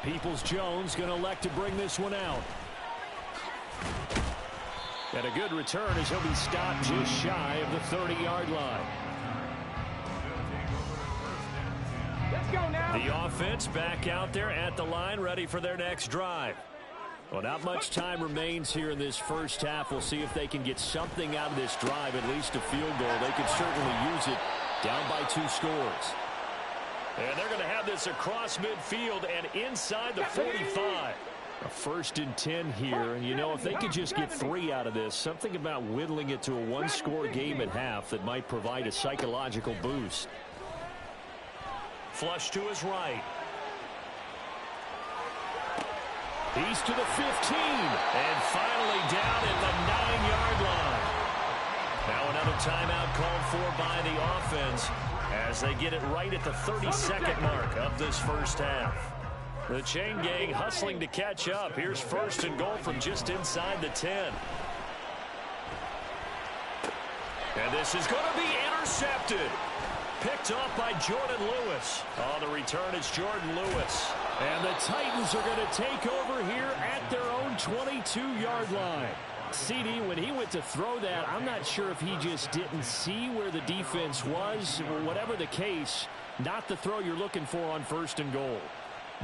Peoples-Jones going to elect to bring this one out. And a good return as he'll be stopped just shy of the 30-yard line. Let's go now. The offense back out there at the line, ready for their next drive. Well, not much time remains here in this first half. We'll see if they can get something out of this drive, at least a field goal. They could certainly use it down by 2 scores. And they're going to have this across midfield and inside the 45. A 1st and 10 here, and you know, if they could just get 3 out of this, something about whittling it to a one-score game at half that might provide a psychological boost. Flush to his right. He's to the 15, and finally down at the 9-yard line. Now another timeout called for by the offense as they get it right at the 32nd mark of this first half. The chain gang hustling to catch up. Here's 1st and goal from just inside the 10. And this is going to be intercepted. Picked off by Jordan Lewis. On the return, it's Jordan Lewis. And the Titans are going to take over here at their own 22-yard line. CD, when he went to throw that, I'm not sure if he just didn't see where the defense was. Whatever the case, not the throw you're looking for on 1st and goal.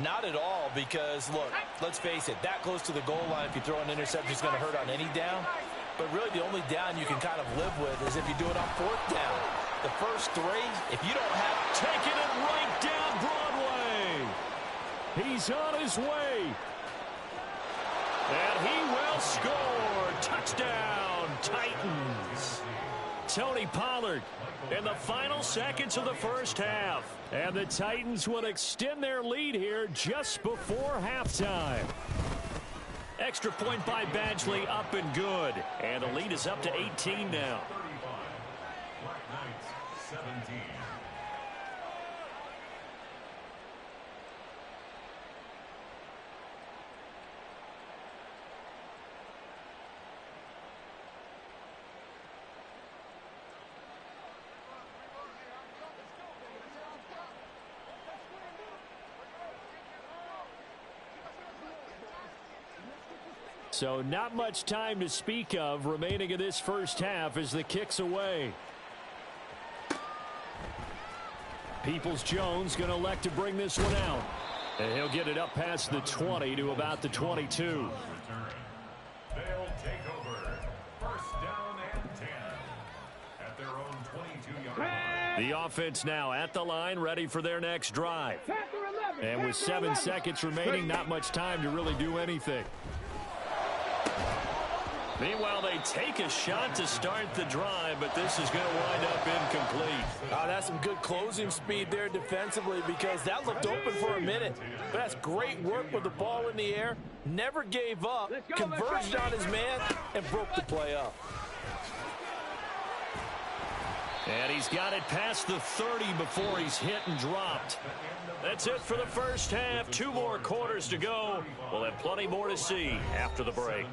Not at all, because, look, let's face it, that close to the goal line, if you throw an interception, it's going to hurt on any down. But really, the only down you can kind of live with is if you do it on 4th down. The first 3, if you don't have... Taking it right down Broadway. He's on his way. And he will score. Touchdown, Titans. Tony Pollard in the final seconds of the first half. And the Titans will extend their lead here just before halftime. Extra point by Badgley, up and good. And the lead is up to 18 now. Black Knights 17. So not much time to speak of remaining in this first half as the kick's away. Peoples-Jones going to elect to bring this one out. And he'll get it up past the 20 to about the 22. They'll take over. 1st down and 10 at their own 22-yard line. The offense now at the line, ready for their next drive. And with 7 seconds remaining, not much time to really do anything. Meanwhile, they take a shot to start the drive, but this is going to wind up incomplete. Oh, that's some good closing speed there defensively, because that looked open for a minute. But that's great work with the ball in the air. Never gave up, converged on his man, and broke the play up. And he's got it past the 30 before he's hit and dropped. That's it for the first half. 2 more quarters to go. We'll have plenty more to see after the break.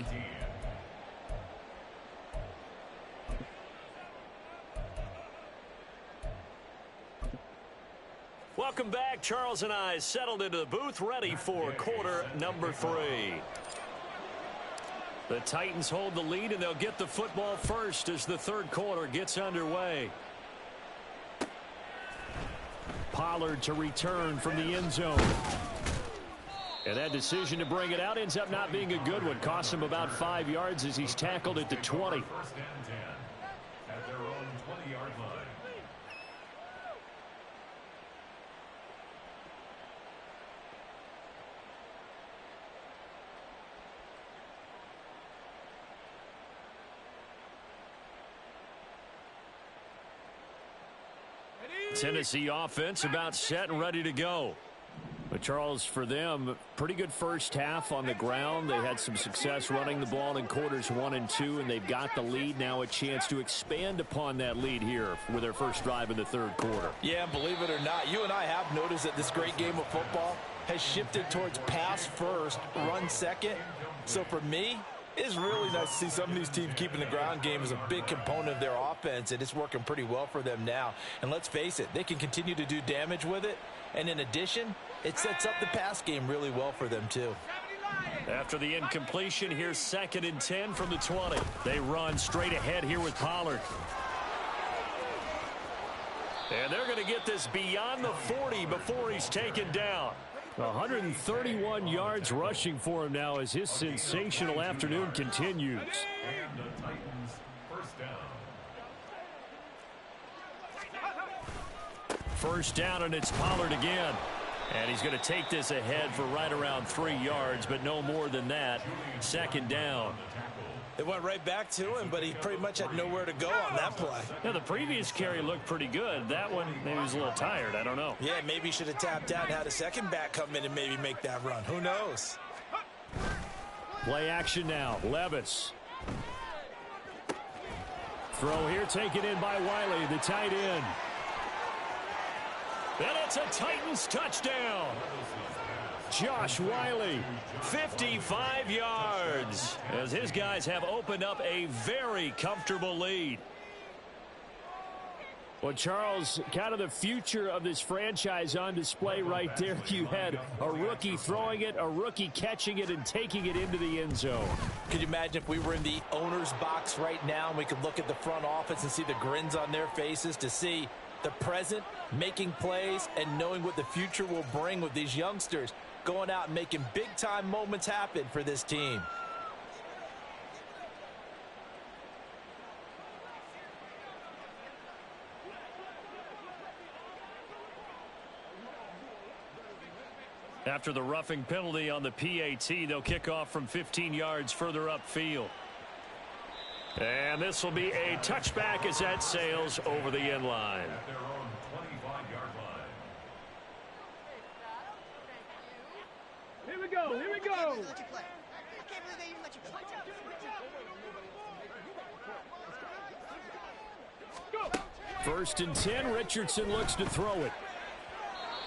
Welcome back. Charles and I settled into the booth, ready for quarter number 3. The Titans hold the lead, and they'll get the football first as the 3rd quarter gets underway. Pollard to return from the end zone. And that decision to bring it out ends up not being a good one. Costs him about 5 yards as he's tackled at the 20. 1st and 10 at their own 20-yard line. Tennessee offense about set and ready to go. But Charles, for them, pretty good first half on the ground. They had some success running the ball in quarters 1 and 2, and they've got the lead. Now a chance to expand upon that lead here with their first drive in the 3rd quarter. Yeah, and believe it or not, you and I have noticed that this great game of football has shifted towards pass first, run second. So for me, it's really nice to see some of these teams keeping the ground game as a big component of their offense, and it's working pretty well for them now. And let's face it, they can continue to do damage with it. And in addition, it sets up the pass game really well for them, too. After the incompletion, here's 2nd and 10 from the 20. They run straight ahead here with Pollard. And they're going to get this beyond the 40 before he's taken down. 131 yards rushing for him now as his sensational afternoon continues. And the Titans 1st down. 1st down, and it's Pollard again. And he's going to take this ahead for right around 3 yards, but no more than that. Second down. It went right back to him, but he pretty much had nowhere to go on that play. Yeah, the previous carry looked pretty good. That one, maybe he was a little tired. I don't know. Yeah, maybe he should have tapped out and had a second back come in and maybe make that run. Who knows? Play action now. Levis. Throw here taken in by Wiley, the tight end. And it's a Titans touchdown. Josh Wiley. 55 yards as his guys have opened up a very comfortable lead. Well, Charles, kind of the future of this franchise on display right there. You had a rookie throwing it, a rookie catching it, and taking it into the end zone. Could you imagine if we were in the owner's box right now and we could look at the front office and see the grins on their faces, to see the present making plays and knowing what the future will bring with these youngsters going out and making big-time moments happen for this team. After the roughing penalty on the PAT, they'll kick off from 15 yards further upfield. And this will be a touchback as that sails over the end line. At their own 25-yard line. Here we go. Here we go. I can't believe they even let you play. First and 10, Richardson looks to throw it.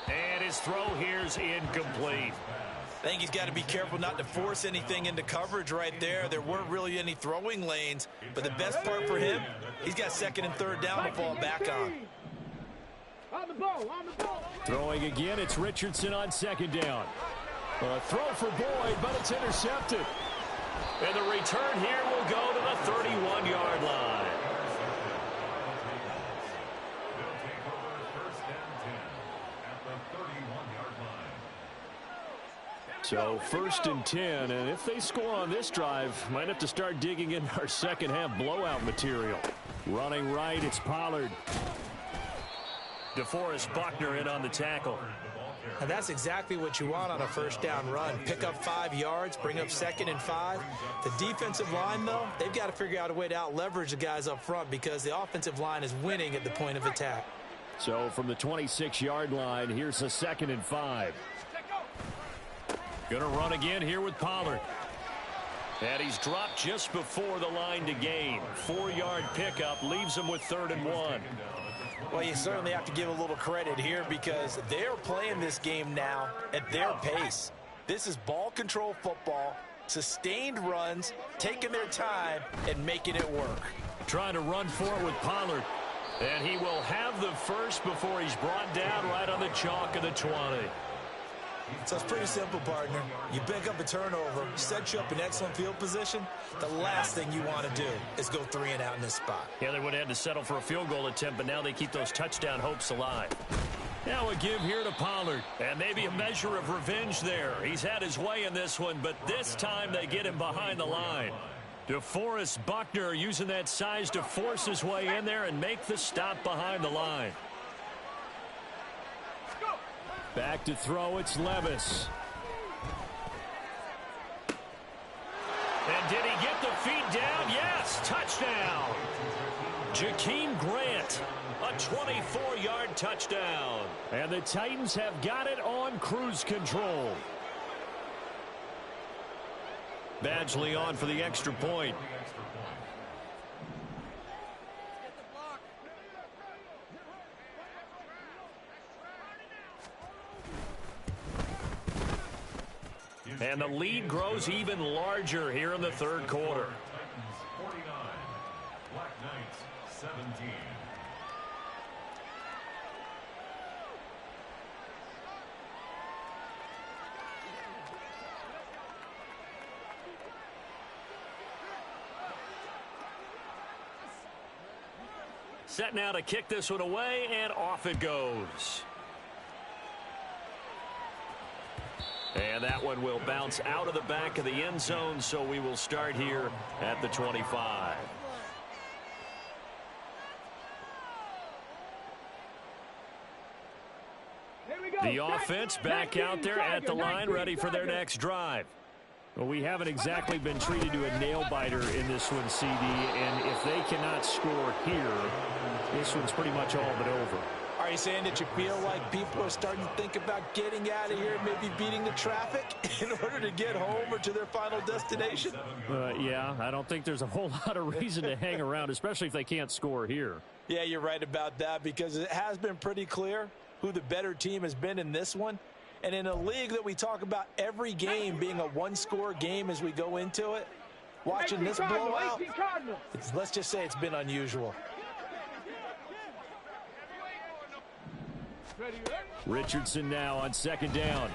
And his throw here's incomplete. I think he's got to be careful not to force anything into coverage right there. There weren't really any throwing lanes, but the best part for him, he's got second and third down to fall back on. On the ball, on the ball. Throwing again, it's Richardson on second down. A throw for Boyd, but it's intercepted. And the return here will go to the 31-yard line. They'll take over first and 10 at the 31-yard line. So first and 10, and if they score on this drive, might have to start digging in our second half blowout material. Running right, it's Pollard. DeForest Buckner in on the tackle. And that's exactly what you want on a first down run. Pick up 5 yards, bring up second and 5. The defensive line, though, they've got to figure out a way to out-leverage the guys up front because the offensive line is winning at the point of attack. So from the 26-yard line, here's a second and 5. Going to run again here with Pollard. And he's dropped just before the line to gain. 4-yard pickup leaves him with 3rd and 1. Well, you certainly have to give a little credit here because they're playing this game now at their pace. This is ball control football, sustained runs, taking their time, and making it work. Trying to run for it with Pollard. And he will have the first before he's brought down right on the chalk of the 20. So it's pretty simple, partner. You pick up a turnover, set you up in excellent field position. The last thing you want to do is go 3 and out in this spot. Yeah, they would have had to settle for a field goal attempt, but now they keep those touchdown hopes alive. Now a give here to Pollard. And maybe a measure of revenge there. He's had his way in this one, but this time they get him behind the line. DeForest Buckner using that size to force his way in there and make the stop behind the line. Back to throw, it's Levis. And did he get the feet down? Yes, touchdown. Jakeem Grant, a 24-yard touchdown. And the Titans have got it on cruise control. Badgley on for the extra point. And the lead grows even larger here in the third quarter. 49, Black Knights 17. Set now to kick this one away, and off it goes. And that one will bounce out of the back of the end zone, so we will start here at the 25. The offense back out there at the line, ready for their next drive. Well, we haven't exactly been treated to a nail-biter in this one, CD, and if they cannot score here, this one's pretty much all but over. Are you saying that you feel like people are starting to think about getting out of here, maybe beating the traffic in order to get home or to their final destination? Yeah, I don't think there's a whole lot of reason to hang around, especially if they can't score here. Yeah, you're right about that, because it has been pretty clear who the better team has been in this one. And in a league that we talk about every game being a one-score game as we go into it, watching this blowout, let's just say it's been unusual. Richardson now on second down.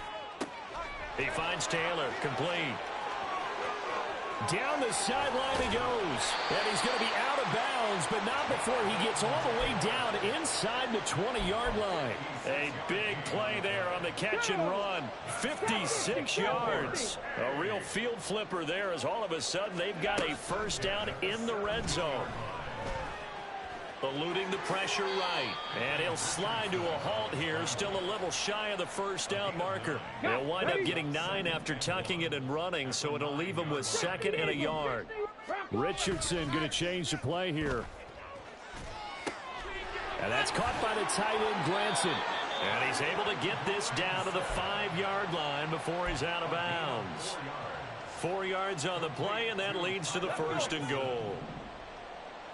He finds Taylor, complete. Down the sideline he goes. And he's going to be out of bounds, but not before he gets all the way down inside the 20-yard line. A big play there on the catch and run. 56 yards. A real field flipper there, as all of a sudden they've got a first down in the red zone. Eluding the pressure right. And he'll slide to a halt here, still a little shy of the first down marker. He'll wind up getting 9 after tucking it and running, so it'll leave him with 2nd and a yard. Richardson going to change the play here. And that's caught by the tight end, Granson. And he's able to get this down to the 5-yard line before he's out of bounds. 4 yards on the play, and that leads to the 1st and goal.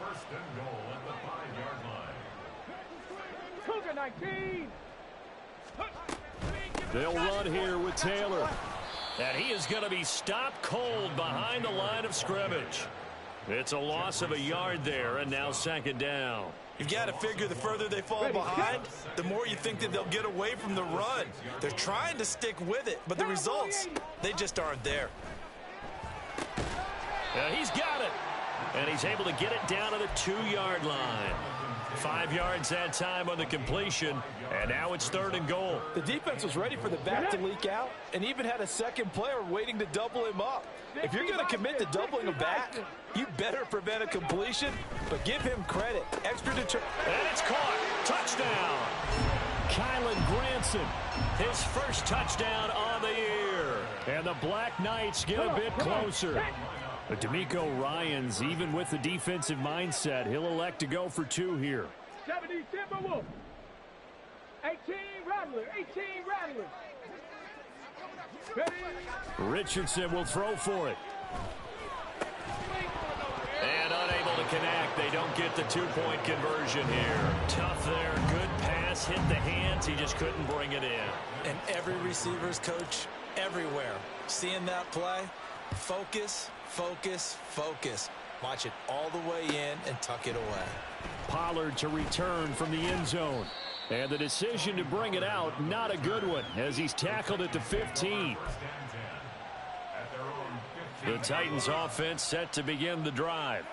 1st and goal at the 5-yard line. Cougar 19. They'll run here with Taylor. And he is going to be stopped cold behind the line of scrimmage. It's a loss of a yard there, and now 2nd down. You've got to figure the further they fall behind, the more you think that they'll get away from the run. They're trying to stick with it, but the results, they just aren't there. He's got it. And he's able to get it down to the 2-yard line. 5 yards that time on the completion, and now it's 3rd and goal. The defense was ready for the back to leak out and even had a second player waiting to double him up. If you're going to commit to doubling a back, you better prevent a completion, but give him credit. Extra determination. And it's caught. Touchdown. Kylan Granson, His first touchdown on the year. and the Black Knights get a bit closer. But D'Amico Ryans, even with the defensive mindset, he'll elect to go for 2 here. 70 Timberwolves. 18 Rattler. 18 Rattler. Ready? Richardson will throw for it. And unable to connect. They don't get the 2-point conversion here. Tough there. Good pass. Hit the hands. He just couldn't bring it in. And every receiver's coach everywhere. Seeing that play, focus, focus, focus. Watch it all the way in and tuck it away. Pollard to return from the end zone. And the decision to bring it out, not a good one, as he's tackled at the 15. The Titans offense set to begin the drive.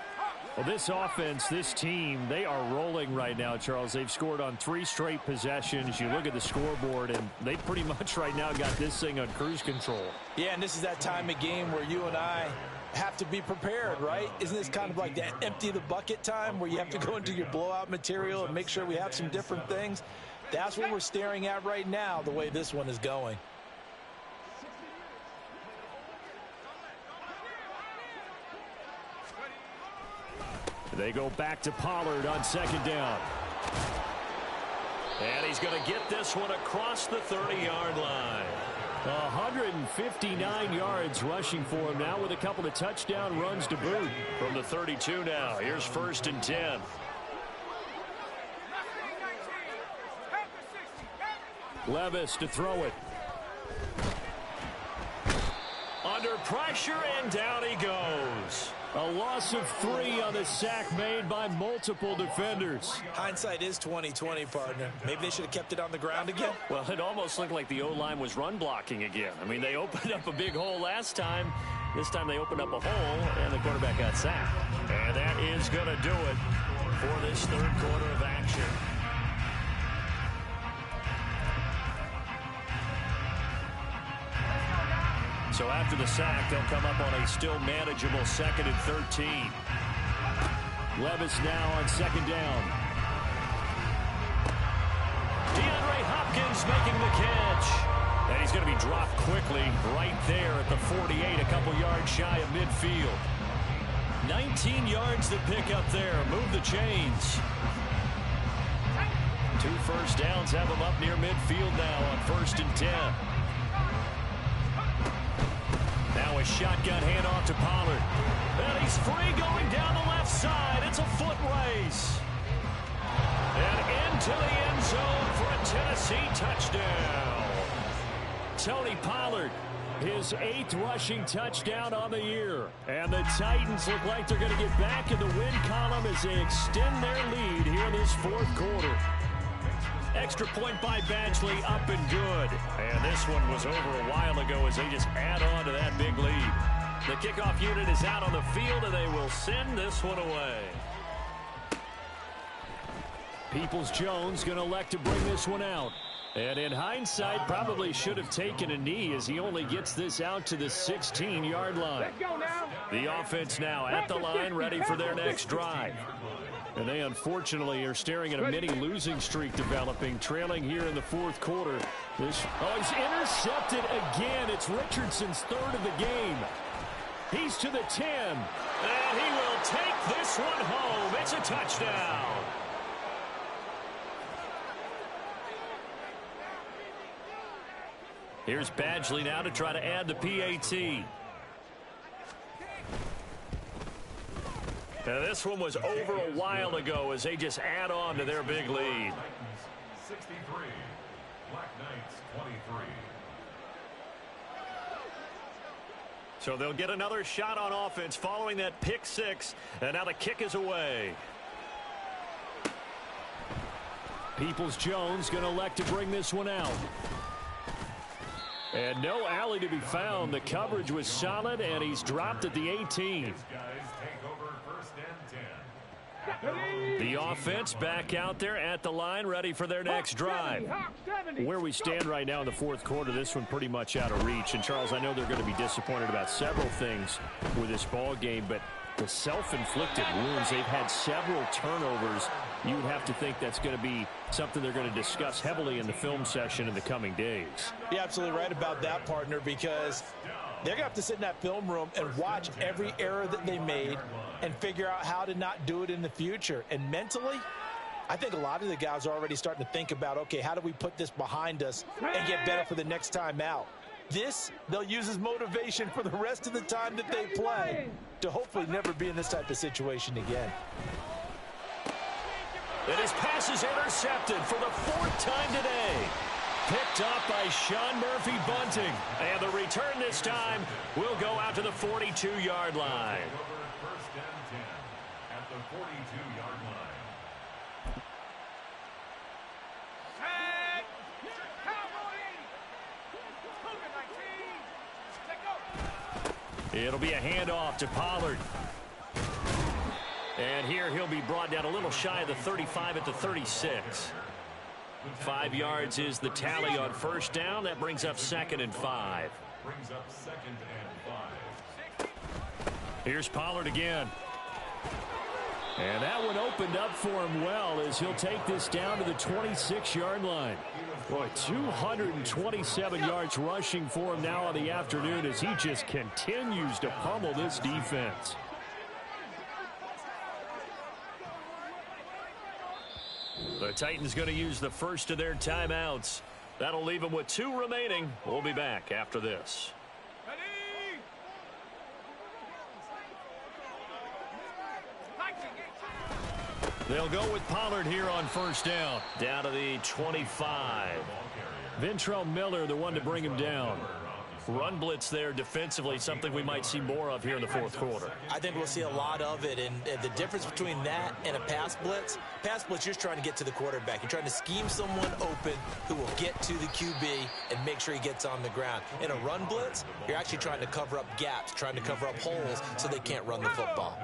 Well, this offense, this team, they are rolling right now, Charles. They've scored on 3 straight possessions. You look at the scoreboard, and they pretty much right now got this thing on cruise control. Yeah, and this is that time of game where you and I have to be prepared, right? Isn't this kind of like that empty the bucket time where you have to go into your blowout material and make sure we have some different things? That's what we're staring at right now, the way this one is going. They go back to Pollard on 2nd down. And he's going to get this one across the 30-yard line. 159 yards rushing for him now with a couple of touchdown runs to boot. From the 32 now. Here's 1st and 10. Levis to throw it. Under pressure, and down he goes. A loss of 3 on the sack made by multiple defenders. Hindsight is 20/20, partner. Maybe they should have kept it on the ground again. Well, it almost looked like the O-line was run blocking again. I mean, they opened up a big hole last time. This time they opened up a hole, and the quarterback got sacked. And that is going to do it for this 3rd quarter of action. So after the sack, they'll come up on a still manageable 2nd and 13. Levis now on 2nd down. DeAndre Hopkins making the going to be dropped quickly right there at the 48, a couple yards shy of midfield. 19 yards to pick up there. Move the chains. 2 first downs have them up near midfield now on 1st and 10. Now a shotgun handoff to Pollard. And he's free going down the left side. It's a foot race. And into the end zone for a Tennessee touchdown. Tony Pollard, his 8th rushing touchdown on the year. And the Titans look like they're going to get back in the win column as they extend their lead here in this 4th quarter. Extra point by Badgley, up and good. And this one was over a while ago as they just add on to that big lead. The kickoff unit is out on the field, and they will send this one away. Peoples-Jones going to elect to bring this one out. And in hindsight, probably should have taken a knee as he only gets this out to the 16-yard line. Let's go now. The offense now at the line, ready for their next drive. And they unfortunately are staring at a mini losing streak developing, trailing here in the 4th quarter. He's intercepted again. It's Richardson's 3rd of the game. He's to the 10. And he will take this one home. It's a touchdown. Here's Badgley now to try to add the PAT. Now this one was over a while ago as they just add on to their big lead. 63. Black Knights 23. So they'll get another shot on offense following that pick 6. And now the kick is away. Peoples-Jones going to elect to bring this one out. And no alley to be found. The coverage was solid, and he's dropped at the 18. Guys take over 1st and 10. The offense back out there at the line, ready for their next drive. Where we stand right now in the 4th quarter, this one pretty much out of reach. And, Charles, I know they're going to be disappointed about several things with this ball game, but the self-inflicted wounds, they've had several turnovers. You would have to think that's going to be something they're going to discuss heavily in the film session in the coming days. You're absolutely right about that, partner, because they're going to have to sit in that film room and watch every error that they made and figure out how to not do it in the future. And mentally, I think a lot of the guys are already starting to think about, okay, how do we put this behind us and get better for the next time out? This, they'll use as motivation for the rest of the time that they play to hopefully never be in this type of situation again. And his pass is intercepted for the 4th time today. Picked up by Sean Murphy-Bunting. And the return this time will go out to the 42-yard line. Over 1st and 10 at the 42-yard line. It'll be a handoff to Pollard. And here he'll be brought down a little shy of the 35 at the 36. 5 yards is the tally on 1st down. That brings up 2nd and 5. Brings up 2nd and 5. Here's Pollard again. And that one opened up for him well as he'll take this down to the 26-yard line. Boy, 227 yards rushing for him now on the afternoon as he just continues to pummel this defense. The Titans going to use the first of their timeouts. That'll leave them with 2 remaining. We'll be back after this. They'll go with Pollard here on 1st down. Down to the 25. Ventrell Miller, the one to bring him down. Run blitz there defensively, something we might see more of here in the 4th quarter. I think we'll see a lot of it, and the difference between that and a pass blitz, you're just trying to get to the quarterback. You're trying to scheme someone open who will get to the QB and make sure he gets on the ground. In a run blitz, you're actually trying to cover up gaps, trying to cover up holes so they can't run the football.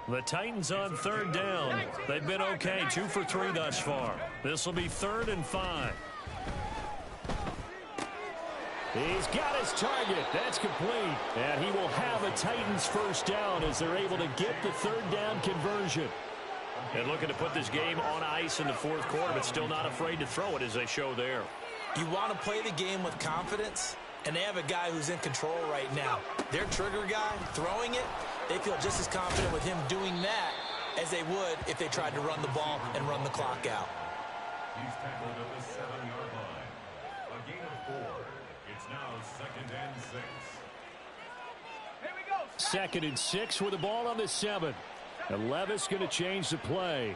The Titans on 3rd down. They've been okay, 2 for 3 thus far. This will be 3rd and 5. He's got his target. That's complete. And he will have a Titans 1st down as they're able to get the 3rd down conversion. And looking to put this game on ice in the 4th quarter, but still not afraid to throw it as they show there. You want to play the game with confidence, and they have a guy who's in control right now. Their trigger guy, throwing it, they feel just as confident with him doing that as they would if they tried to run the ball and run the clock out. He's tackled at the 7-yard line. A gain of 4. It's now 2nd and 6. Here we go. 2nd and 6 with the ball on the 7. And Levis going to change the play.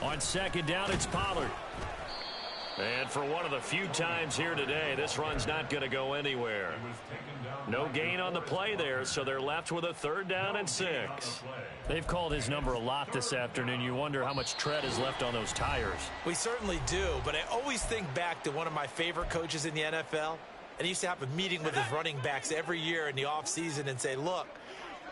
On 2nd down, it's Pollard. And for one of the few times here today, this run's not going to go anywhere. No gain on the play there, so they're left with a 3rd down and 6. They've called his number a lot this afternoon. You wonder how much tread is left on those tires. We certainly do, but I always think back to one of my favorite coaches in the NFL. And he used to have a meeting with his running backs every year in the offseason and say, look,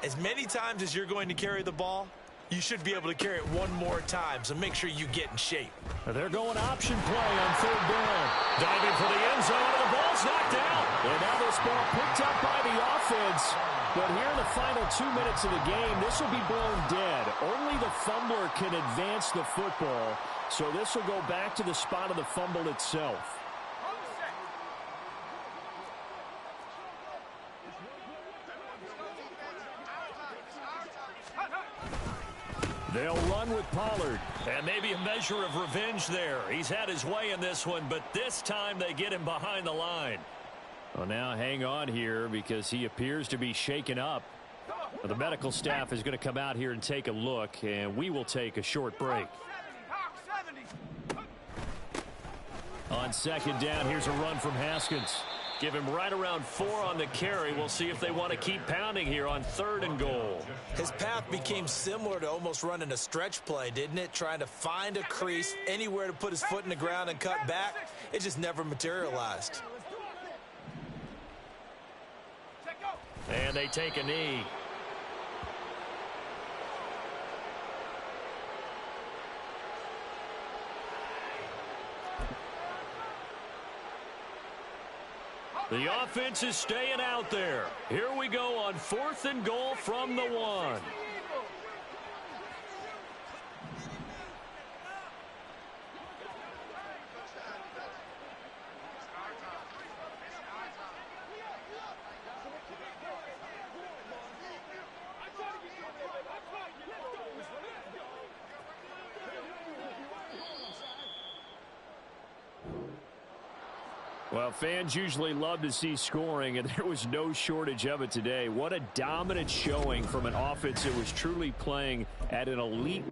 as many times as you're going to carry the ball, you should be able to carry it one more time, so make sure you get in shape. They're going option play on 3rd down. Diving for the end zone, and the ball's knocked out. And now this ball picked up by the offense. But here in the final 2 minutes of the game, this will be blown dead. Only the fumbler can advance the football. So this will go back to the spot of the fumble itself. They'll run with Pollard. And maybe a measure of revenge there. He's had his way in this one, but this time they get him behind the line. Well, now hang on here because he appears to be shaken up. Well, the medical staff is going to come out here and take a look, and we will take a short break. On 2nd down, here's a run from Haskins. Give him right around 4 on the carry. We'll see if they want to keep pounding here on 3rd and goal. His path became similar to almost running a stretch play, didn't it? Trying to find a crease, anywhere to put his foot in the ground and cut back. It just never materialized. And they take a knee. The offense is staying out there. Here we go on 4th and goal from the 1. Well, fans usually love to see scoring, and there was no shortage of it today. What a dominant showing from an offense that was truly playing at an elite